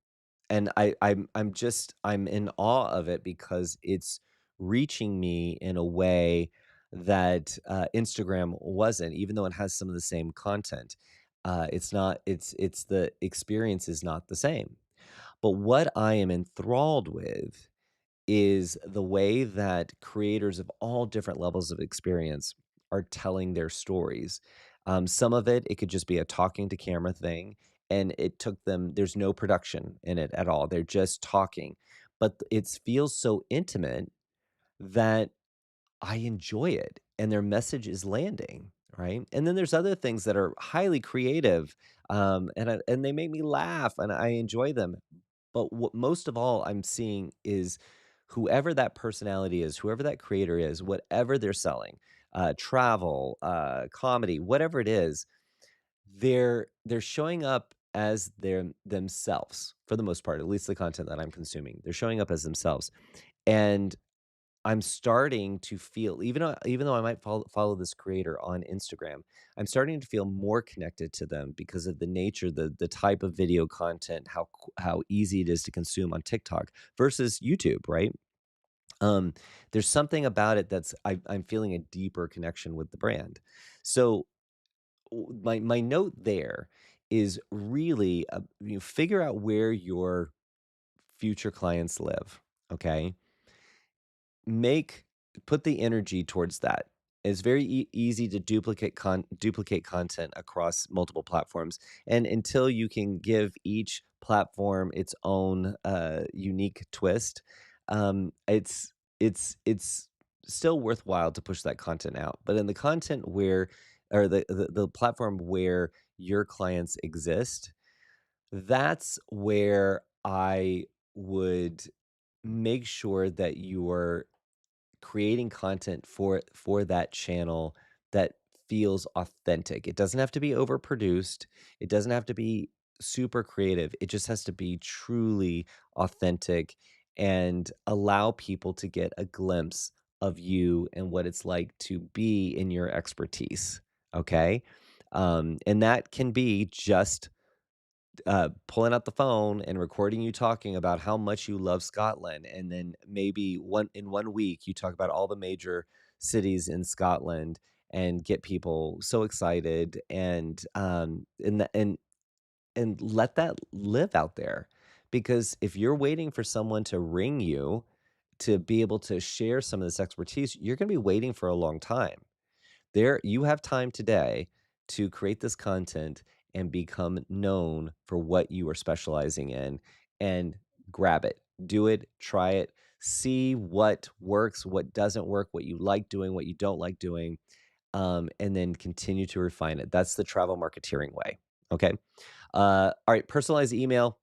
and I'm in awe of it because it's reaching me in a way that Instagram wasn't, even though it has some of the same content. It's not. It's the experience is not the same. But what I am enthralled with is the way that creators of all different levels of experience are telling their stories. Some of it could just be a talking to camera thing, and it took them, there's no production in it at all. They're just talking, but it feels so intimate that I enjoy it and their message is landing. Right. And then there's other things that are highly creative, and they make me laugh and I enjoy them. But what most of all I'm seeing is whoever that personality is, whoever that creator is, whatever they're selling, travel, comedy, whatever it is, they're showing up as their themselves for the most part, at least the content that I'm consuming. They're showing up as themselves. And I'm starting to feel, even though I might follow this creator on Instagram, I'm starting to feel more connected to them because of the nature, the type of video content, how easy it is to consume on TikTok versus YouTube, right? Um, there's something about it I'm feeling a deeper connection with the brand. So my note there is really figure out where your future clients live. Okay, make put the energy towards that. It's very easy to duplicate content across multiple platforms, and until you can give each platform its own unique twist, it's still worthwhile to push that content out. But in the content where, or the platform where your clients exist, that's where I would make sure that you're creating content for that channel that feels authentic. It doesn't have to be overproduced. It doesn't have to be super creative. It just has to be truly authentic and allow people to get a glimpse of you and what it's like to be in your expertise. Okay. And that can be just pulling out the phone and recording you talking about how much you love Scotland, and then maybe one week you talk about all the major cities in Scotland and get people so excited, and let that live out there. Because if you're waiting for someone to ring you to be able to share some of this expertise, you're going to be waiting for a long time. You have time today to create this content and become known for what you are specializing in, and grab it. Do it, try it, see what works, what doesn't work, what you like doing, what you don't like doing, and then continue to refine it. That's the travel marketeering way. Okay. All right, personalized email,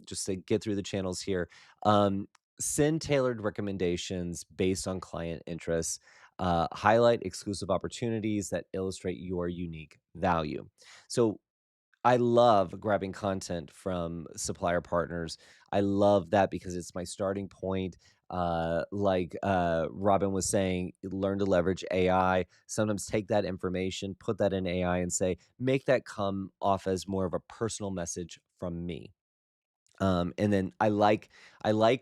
just to get through the channels here. Um, Send tailored recommendations based on client interests. Highlight exclusive opportunities that illustrate your unique value. So I love grabbing content from supplier partners. I love that because it's my starting point. Robin was saying, learn to leverage AI. Sometimes take that information, put that in AI, and say, make that come off as more of a personal message from me. And then I like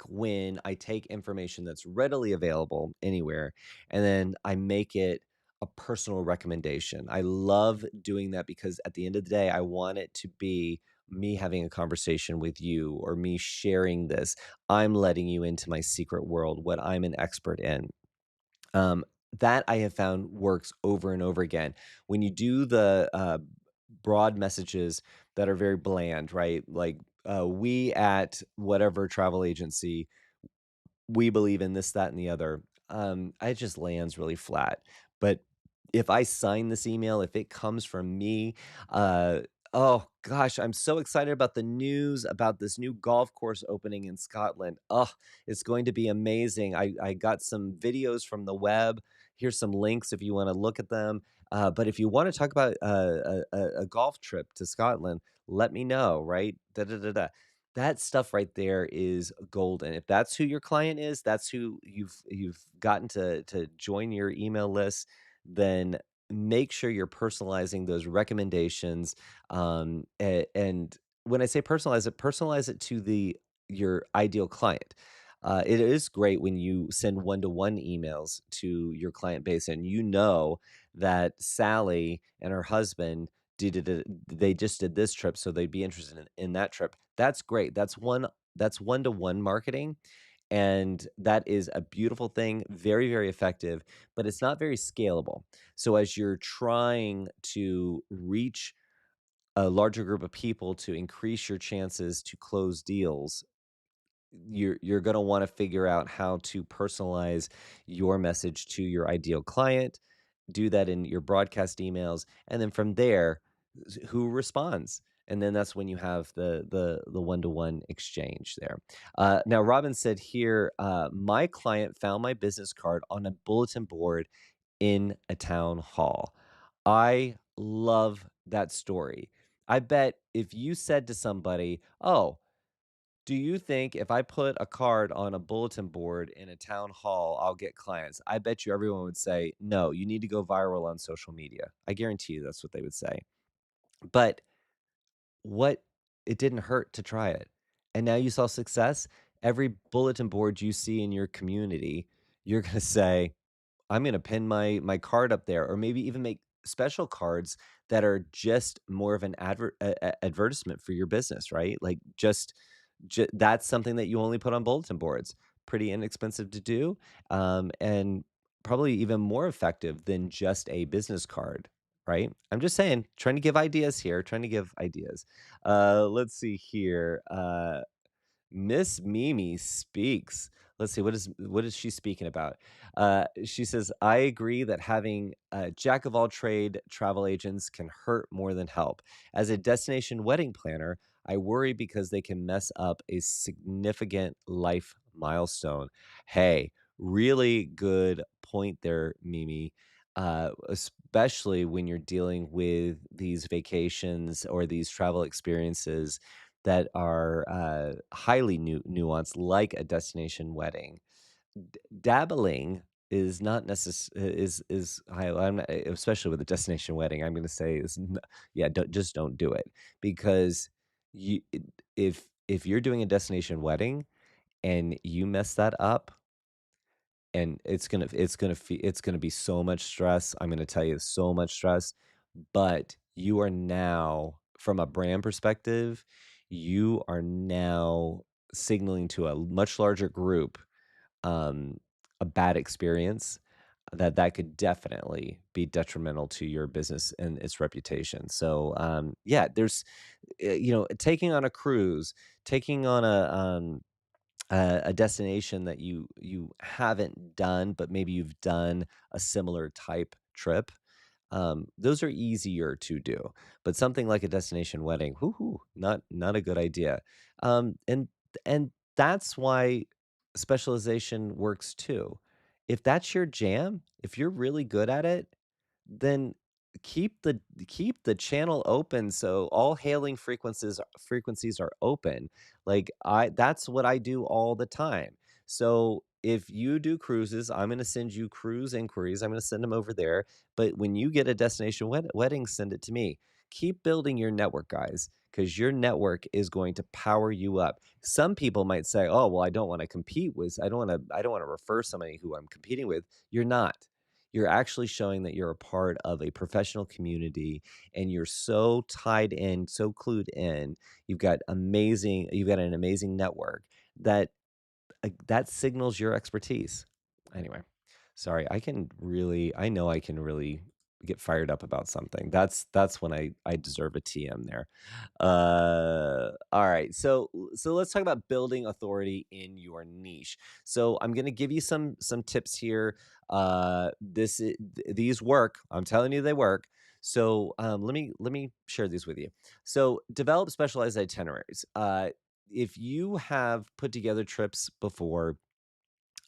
when I take information that's readily available anywhere, and then I make it a personal recommendation. I love doing that because at the end of the day, I want it to be me having a conversation with you or me sharing this. I'm letting you into my secret world, what I'm an expert in. Um, that I have found works over and over again. When you do the broad messages that are very bland, right? Like, we at whatever travel agency, we believe in this, that, and the other. It just lands really flat. But if I sign this email, if it comes from me, uh, oh gosh, I'm so excited about the news about this new golf course opening in Scotland. Oh, it's going to be amazing. I got some videos from the web. Here's some links if you want to look at them. But if you want to talk about a golf trip to Scotland, let me know, right? Da, da, da, da. That stuff right there is golden. If that's who your client is, that's who you've gotten to join your email list, then make sure you're personalizing those recommendations. And when I say personalize it to the your ideal client. It is great when you send one-to-one emails to your client base, and you know that Sally and her husband they just did this trip, so they'd be interested in that trip. That's great. That's one-to-one marketing, and that is a beautiful thing, very, very effective, but it's not very scalable. So as you're trying to reach a larger group of people to increase your chances to close deals, you're gonna wanna figure out how to personalize your message to your ideal client, do that in your broadcast emails, and then from there, who responds? And then that's when you have the one-to-one exchange there. Now Robin said here, "My client found my business card on a bulletin board in a town hall." I love that story. I bet if you said to somebody, "Oh, do you think if I put a card on a bulletin board in a town hall, I'll get clients?" I bet you everyone would say, "No, you need to go viral on social media." I guarantee you that's what they would say. But what it didn't hurt to try it. And now you saw success. Every bulletin board you see in your community, you're going to say, I'm gonna pin my card up there, or maybe even make special cards that are just more of an advertisement for your business, right? Like, that's something that you only put on bulletin boards. Pretty inexpensive to do, and probably even more effective than just a business card, right? I'm just saying, trying to give ideas here, trying to give ideas. Let's see here. Miss Mimi speaks. Let's see, what is she speaking about? She says, "I agree that having a jack of all trade travel agents can hurt more than help. As a destination wedding planner, I worry because they can mess up a significant life milestone." Hey, really good point there, Mimi. Especially when you're dealing with these vacations or these travel experiences that are, highly nuanced, like a destination wedding. Dabbling is not is high. I'm not, especially with a destination wedding, I'm gonna say is n yeah, don't do it, because you if you're doing a destination wedding and you mess that up, and it's gonna be so much stress. I'm gonna tell you, so much stress, but you are now, from a brand perspective, you are now signaling to a much larger group, um, a bad experience that could definitely be detrimental to your business and its reputation. So, yeah, taking on a cruise, taking on a destination that you haven't done, but maybe you've done a similar type trip, those are easier to do. But something like a destination wedding, whoo, not a good idea. And that's why specialization works too. If that's your jam, if you're really good at it, then keep the channel open so all hailing frequencies are open. Like, I that's what I do all the time. So if you do cruises, I'm gonna send you cruise inquiries, I'm gonna send them over there, but when you get a destination wedding, send it to me. Keep building your network, guys, because your network is going to power you up. Some people might say, "Oh, well, I don't wanna refer somebody who I'm competing with." You're not. You're actually showing that you're a part of a professional community, and you're so tied in, so clued in. You've got an amazing network that that signals your expertise. Anyway, sorry, I know I can really get fired up about something. That's when I deserve a TM there. All right. So let's talk about building authority in your niche. So I'm going to give you some tips here. These work. I'm telling you they work. So let me share these with you. So develop specialized itineraries. If you have put together trips before,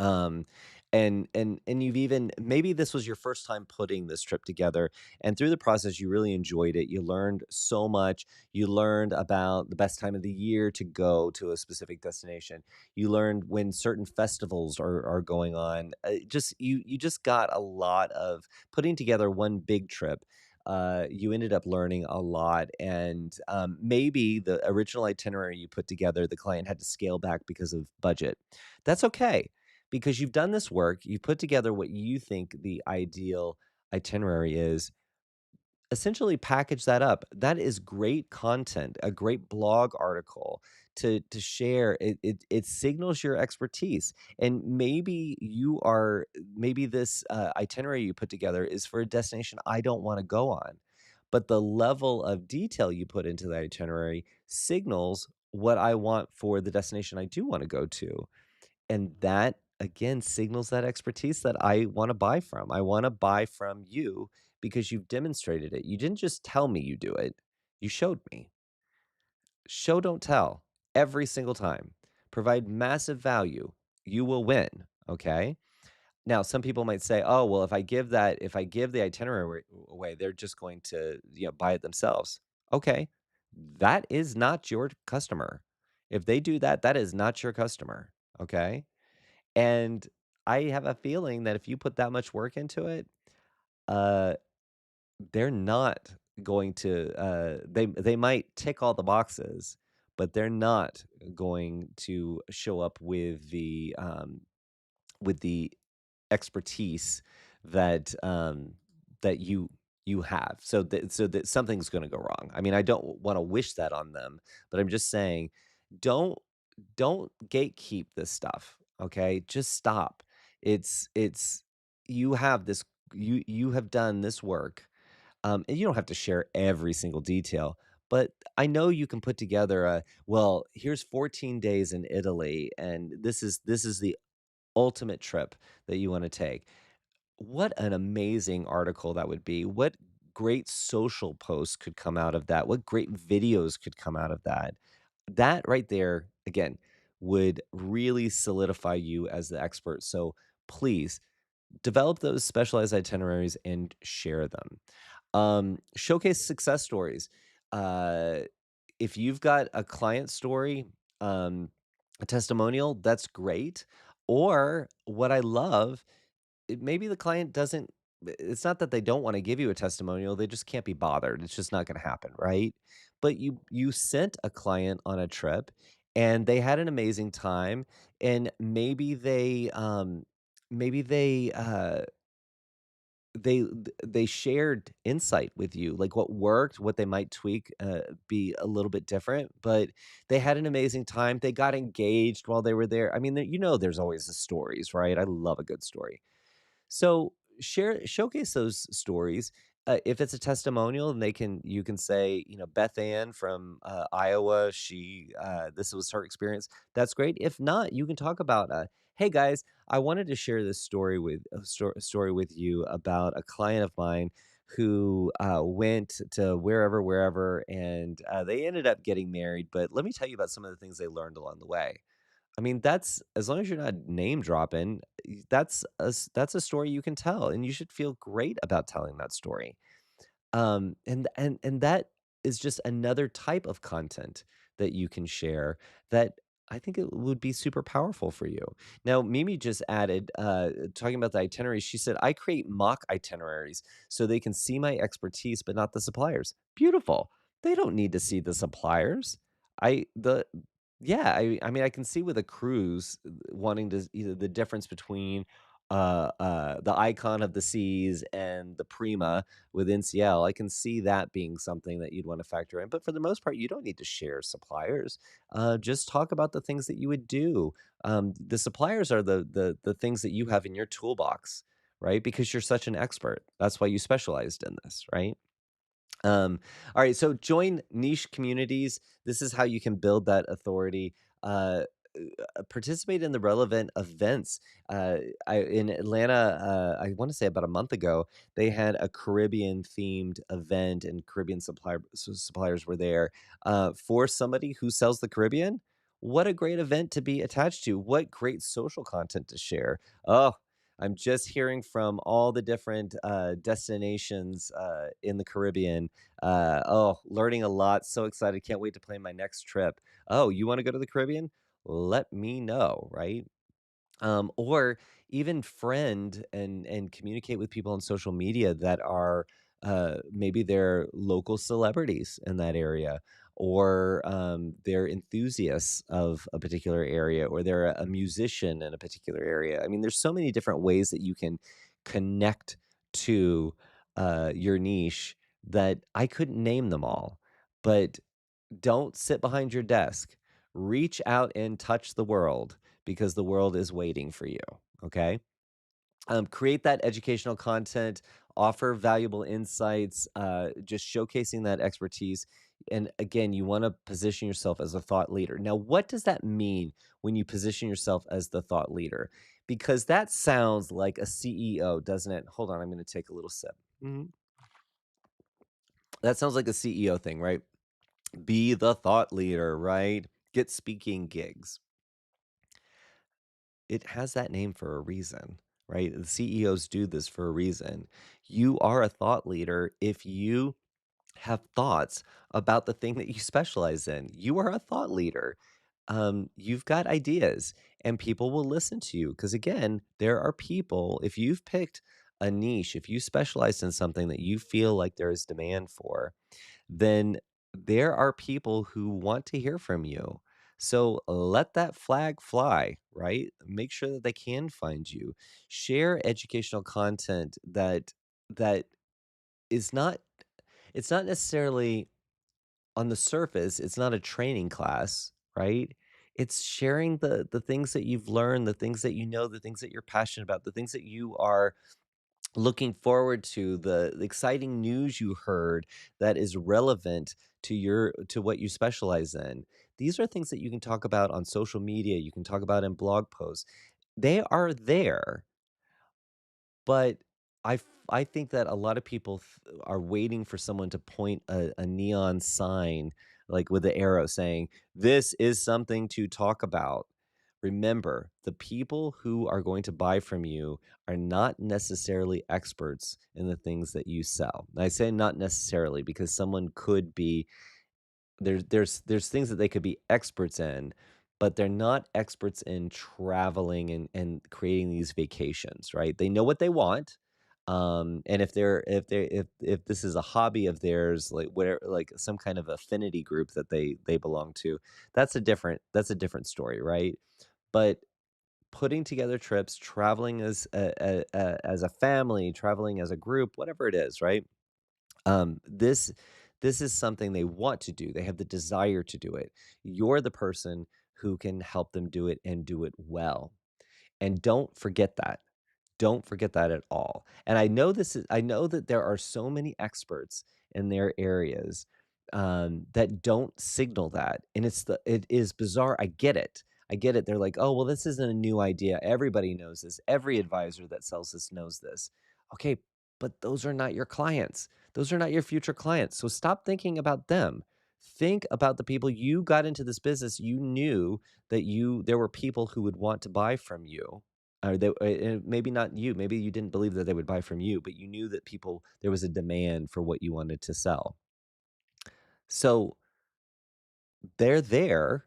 um, and you've even maybe this was your first time putting this trip together, and through the process, you really enjoyed it. You learned so much. You learned about the best time of the year to go to a specific destination. You learned when certain festivals are going on. You just got a lot of putting together one big trip. You ended up learning a lot, and maybe the original itinerary you put together, the client had to scale back because of budget. That's okay because you've done this work, you put together what you think the ideal itinerary is, essentially package that up. That is great content, a great blog article to share. It signals your expertise, and maybe this itinerary you put together is for a destination I don't want to go on, but the level of detail you put into the itinerary signals what I want for the destination I do want to go to. And that, again, signals that expertise that I wanna buy from. I wanna buy from you because you've demonstrated it. You didn't just tell me you do it, you showed me. Show, don't tell, every single time. Provide massive value, you will win, okay? Now, some people might say, "Oh, well, if I give the itinerary away, they're just going to, buy it themselves." Okay, that is not your customer. If they do that, that is not your customer, okay? And I have a feeling that if you put that much work into it, uh, they're not going to, they might tick all the boxes, but they're not going to show up with the expertise that, that you have. So that something's gonna go wrong. I mean, I don't wanna wish that on them, but I'm just saying, don't don't gatekeep this stuff, okay? Just stop. It's you have this you have done this work, and you don't have to share every single detail, but I know you can put together well, here's 14 days in Italy, and this is the ultimate trip that you wanna take. What an amazing article that would be. What great social posts could come out of that. What great videos could come out of that. That right there, again, would really solidify you as the expert. So please develop those specialized itineraries and share them. Showcase success stories. Uh, if you've got a client story, um, a testimonial, that's great. Or what I love, maybe the client doesn't, it's not that they don't want to give you a testimonial, they just can't be bothered. It's just not going to happen, right? But you sent a client on a trip and they had an amazing time, and maybe they shared insight with you, like what worked, what they might tweak, be a little bit different, but they had an amazing time. They got engaged while they were there. I mean, there's always the stories, right? I love a good story. So showcase those stories. If it's a testimonial, and you can say, Beth Ann from Iowa, this was her experience. That's great. If not, you can talk about, hey guys, I wanted to share this story with you about a client of mine who went to wherever, and they ended up getting married. But let me tell you about some of the things they learned along the way. I mean, that's as long as you're not name dropping, that's a story you can tell, and you should feel great about telling that story. And that is just another type of content that you can share that I think it would be super powerful for you. Now, Mimi just added, talking about the itineraries, she said, I create mock itineraries so they can see my expertise, but not the suppliers. Beautiful. They don't need to see the suppliers. I, the, yeah, I mean, I can see with a cruise wanting to, either the difference between the icon of the seas and the Prima with NCL. I can see that being something that you'd want to factor in. But for the most part, you don't need to share suppliers. Just talk about the things that you would do. The suppliers are the things that you have in your toolbox, right? Because you're such an expert. That's why you specialized in this, right? All right, so join niche communities. This is how you can build that authority. Uh, Participate in the relevant events. In Atlanta, I want to say about a month ago, they had a Caribbean themed event, and suppliers were there. For somebody who sells the Caribbean, what a great event to be attached to! What great social content to share! Oh, I'm just hearing from all the different destinations in the Caribbean. Oh, learning a lot. So excited! Can't wait to plan my next trip. Oh, you want to go to the Caribbean? Let me know, right? Or even friend and communicate with people on social media that are maybe they're local celebrities in that area, or they're enthusiasts of a particular area, or they're a musician in a particular area. I mean, there's so many different ways that you can connect to your niche that I couldn't name them all. But don't sit behind your desk. Reach out and touch the world because the world is waiting for you. Okay. Create that educational content, offer valuable insights, just showcasing that expertise. And again, you want to position yourself as a thought leader. Now, what does that mean when you position yourself as the thought leader? Because that sounds like a CEO, doesn't it? Hold on, I'm going to take a little sip. Mhm. That sounds like a CEO thing, right? Be the thought leader, right? Get speaking gigs. It has that name for a reason, right? The CEOs do this for a reason. You are a thought leader if you have thoughts about the thing that you specialize in. You are a thought leader. You've got ideas, and people will listen to you because, again, there are people, if you've picked a niche, if you specialize in something that you feel like there is demand for, then there are people who want to hear from you. So let that flag fly, right? Make sure that they can find you. Share educational content that is not it's not necessarily on the surface, it's not a training class, right? It's sharing the things that you've learned, the things that you know, the things that you're passionate about, the things that you are looking forward to, the exciting news you heard that is relevant to what you specialize in. These are things that you can talk about on social media, you can talk about in blog posts. They are there, but I think that a lot of people are waiting for someone to point a neon sign, like with the arrow saying, "This is something to talk about." Remember, the people who are going to buy from you are not necessarily experts in the things that you sell. And I say not necessarily because someone could be there's things that they could be experts in, but they're not experts in traveling and creating these vacations, right? They know what they want. And if this is a hobby of theirs, like whatever, like some kind of affinity group that they belong to, that's a different story, right? But putting together trips, traveling as a family, traveling as a group, whatever it is, right? This is something they want to do. They have the desire to do it. You're the person who can help them do it and do it well. And don't forget that. Don't forget that at all. And I know that there are so many experts in their areas that don't signal that. And it is bizarre. I get it. I get it. They're like, oh, well, this isn't a new idea. Everybody knows this. Every advisor that sells this knows this. Okay, but those are not your clients. Those are not your future clients. So stop thinking about them. Think about the people you got into this business. You knew that there were people who would want to buy from you, maybe not you, maybe you didn't believe that they would buy from you, but you knew that there was a demand for what you wanted to sell. So they're there.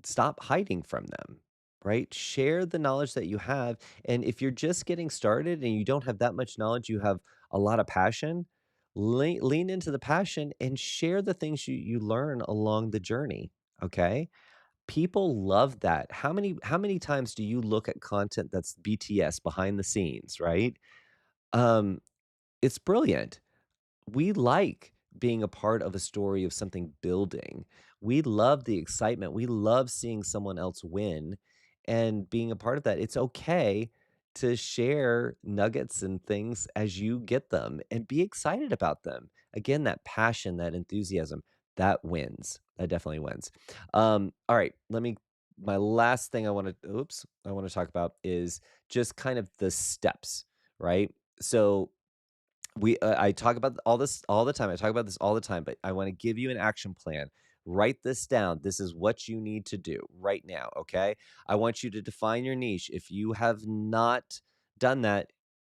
stop hiding from them, right? Share the knowledge that you have. And if you're just getting started and you don't have that much knowledge, you have a lot of passion, lean into the passion and share the things you learn along the journey. Okay. People love that. How many times do you look at content that's BTS behind the scenes, right? Um, it's brilliant. We like being a part of a story of something building. We love the excitement. We love seeing someone else win and being a part of that. It's okay to share nuggets and things as you get them and be excited about them. Again, that passion, that enthusiasm, that wins. That definitely wins. All right, my last thing I want to talk about is just kind of the steps, right? So I talk about all this all the time. I talk about this all the time, but I want to give you an action plan. Write this down. This is what you need to do right now. Okay. I want you to define your niche. If you have not done that,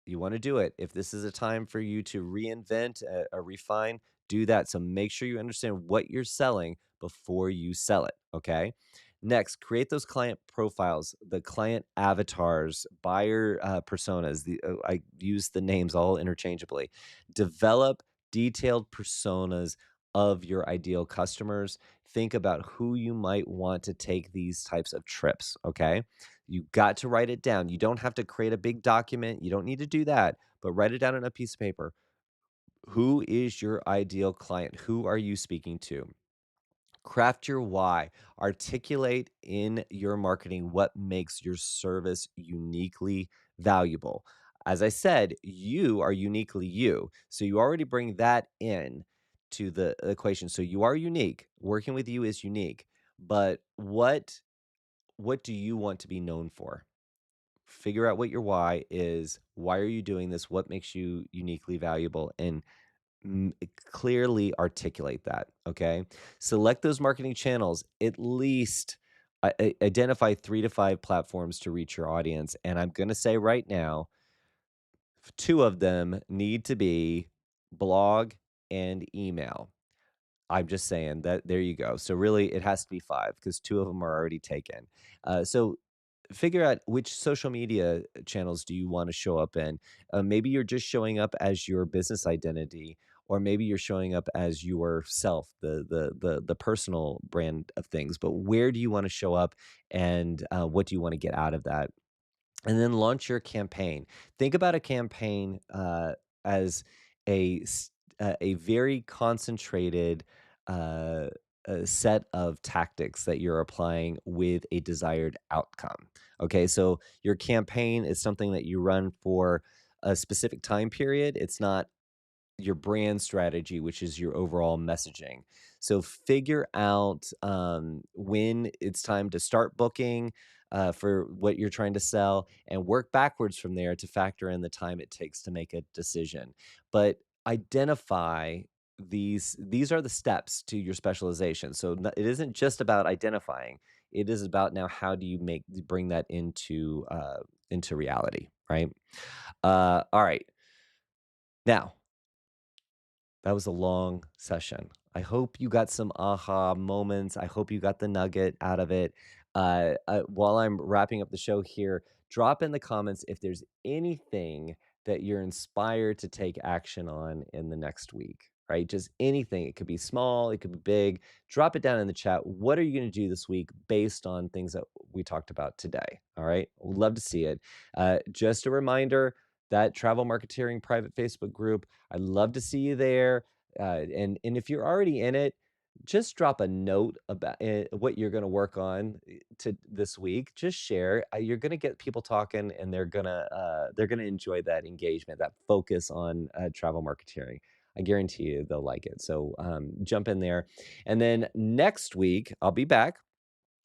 you want to do it. If this is a time for you to reinvent or refine, do that. So make sure you understand what you're selling before you sell it. Okay. Next, create those client profiles, the client avatars, buyer personas. I use the names all interchangeably. Develop detailed personas of your ideal customers. Think about who you might want to take these types of trips. Okay. You got to write it down. You don't have to create a big document. You don't need to do that, but write it down on a piece of paper. Who is your ideal client? Who are you speaking to? Craft your why. Articulate in your marketing what makes your service uniquely valuable. As I said, you are uniquely you. So you already bring that in to the equation. So you are unique. Working with you is unique. But what do you want to be known for? Figure out what your why is. Why are you doing this? What makes you uniquely valuable? And clearly articulate that, okay? Select those marketing channels, at least identify 3 to 5 platforms to reach your audience, and I'm gonna say right now, 2 of them need to be blog and email. I'm just saying that there you go. So really, it has to be 5 because 2 of them are already taken. So figure out which social media channels do you want to show up in. Maybe you're just showing up as your business identity, or maybe you're showing up as yourself, the personal brand of things. But where do you want to show up, and what do you want to get out of that? And then launch your campaign. Think about a campaign as a very concentrated uh, set of tactics that you're applying with a desired outcome. Okay, so your campaign is something that you run for a specific time period. It's not your brand strategy, which is your overall messaging. So figure out when it's time to start booking for what you're trying to sell and work backwards from there to factor in the time it takes to make a decision. But identify these are the steps to your specialization. So it isn't just about identifying. It is about now how do you bring that into reality, right? All right. Now, that was a long session. I hope you got some aha moments. I hope you got the nugget out of it. While I'm wrapping up the show here, drop in the comments if there's anything that you're inspired to take action on in the next week, right? Just anything. It could be small, it could be big. Drop it down in the chat. What are you going to do this week based on things that we talked about today? All right. We'd love to see it. Just a reminder that travel marketeering private Facebook group, I'd love to see you there. And if you're already in it, just drop a note about what you're going to work on to this week. Just share. You're going to get people talking, and they're gonna enjoy that engagement, that focus on travel marketeering. I guarantee you they'll like it. So jump in there, and then next week I'll be back.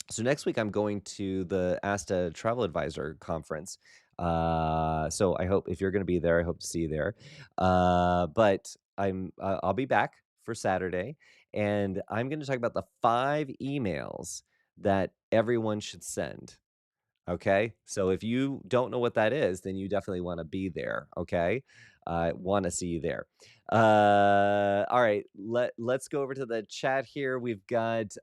So next week I'm going to the ASTA Travel Advisor Conference. So I hope if you're going to be there, I hope to see you there. But I'll be back for Saturday, and I'm going to talk about the 5 emails that everyone should send. Okay? So if you don't know what that is, then you definitely wanna be there, okay? Wanna see you there. All right, let's go over to the chat here. We've got,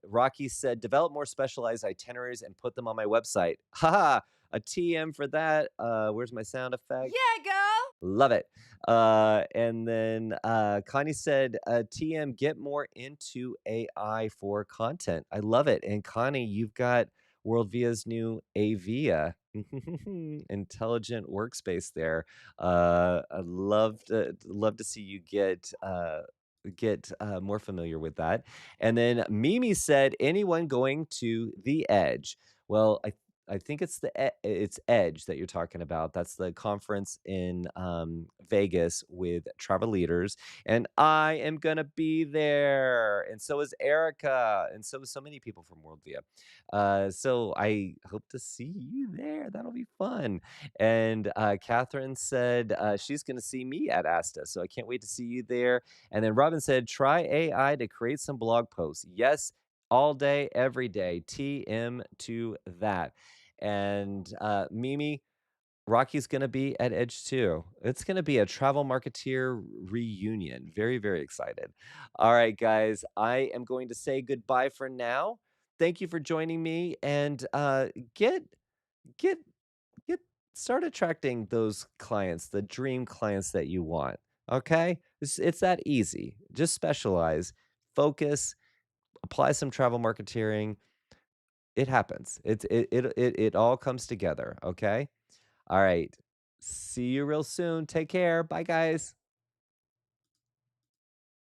Rocky said, "Develop more specialized itineraries and put them on my website." Haha, a TM for that. Where's my sound effect? Yeah, girl. Love it. And then Connie said, TM, get more into AI for content. I love it. And Connie, you've got Worldvia's new Avia intelligent workspace there. I'd love to see you get more familiar with that. And then Mimi said, anyone going to the edge? Well, I think it's Edge that you're talking about. That's the conference in, Vegas with travel leaders, and I am gonna be there, and so is Erica, and so is so many people from Worldvia. So I hope to see you there. That'll be fun. And, Catherine said, she's gonna see me at ASTA, so I can't wait to see you there. And then Robin said, "Try AI to create some blog posts." Yes, all day, every day. TM to that. And, Mimi, Rocky's gonna be at Edge too. It's gonna be a travel marketeer reunion. Very, very excited. All right, guys, I am going to say goodbye for now. Thank you for joining me, and, get get start attracting those clients, the dream clients that you want, okay? It's that easy. Just specialize, focus, apply some travel marketeering. It happens. It all comes together, okay? All right. See you real soon. Take care. Bye, guys.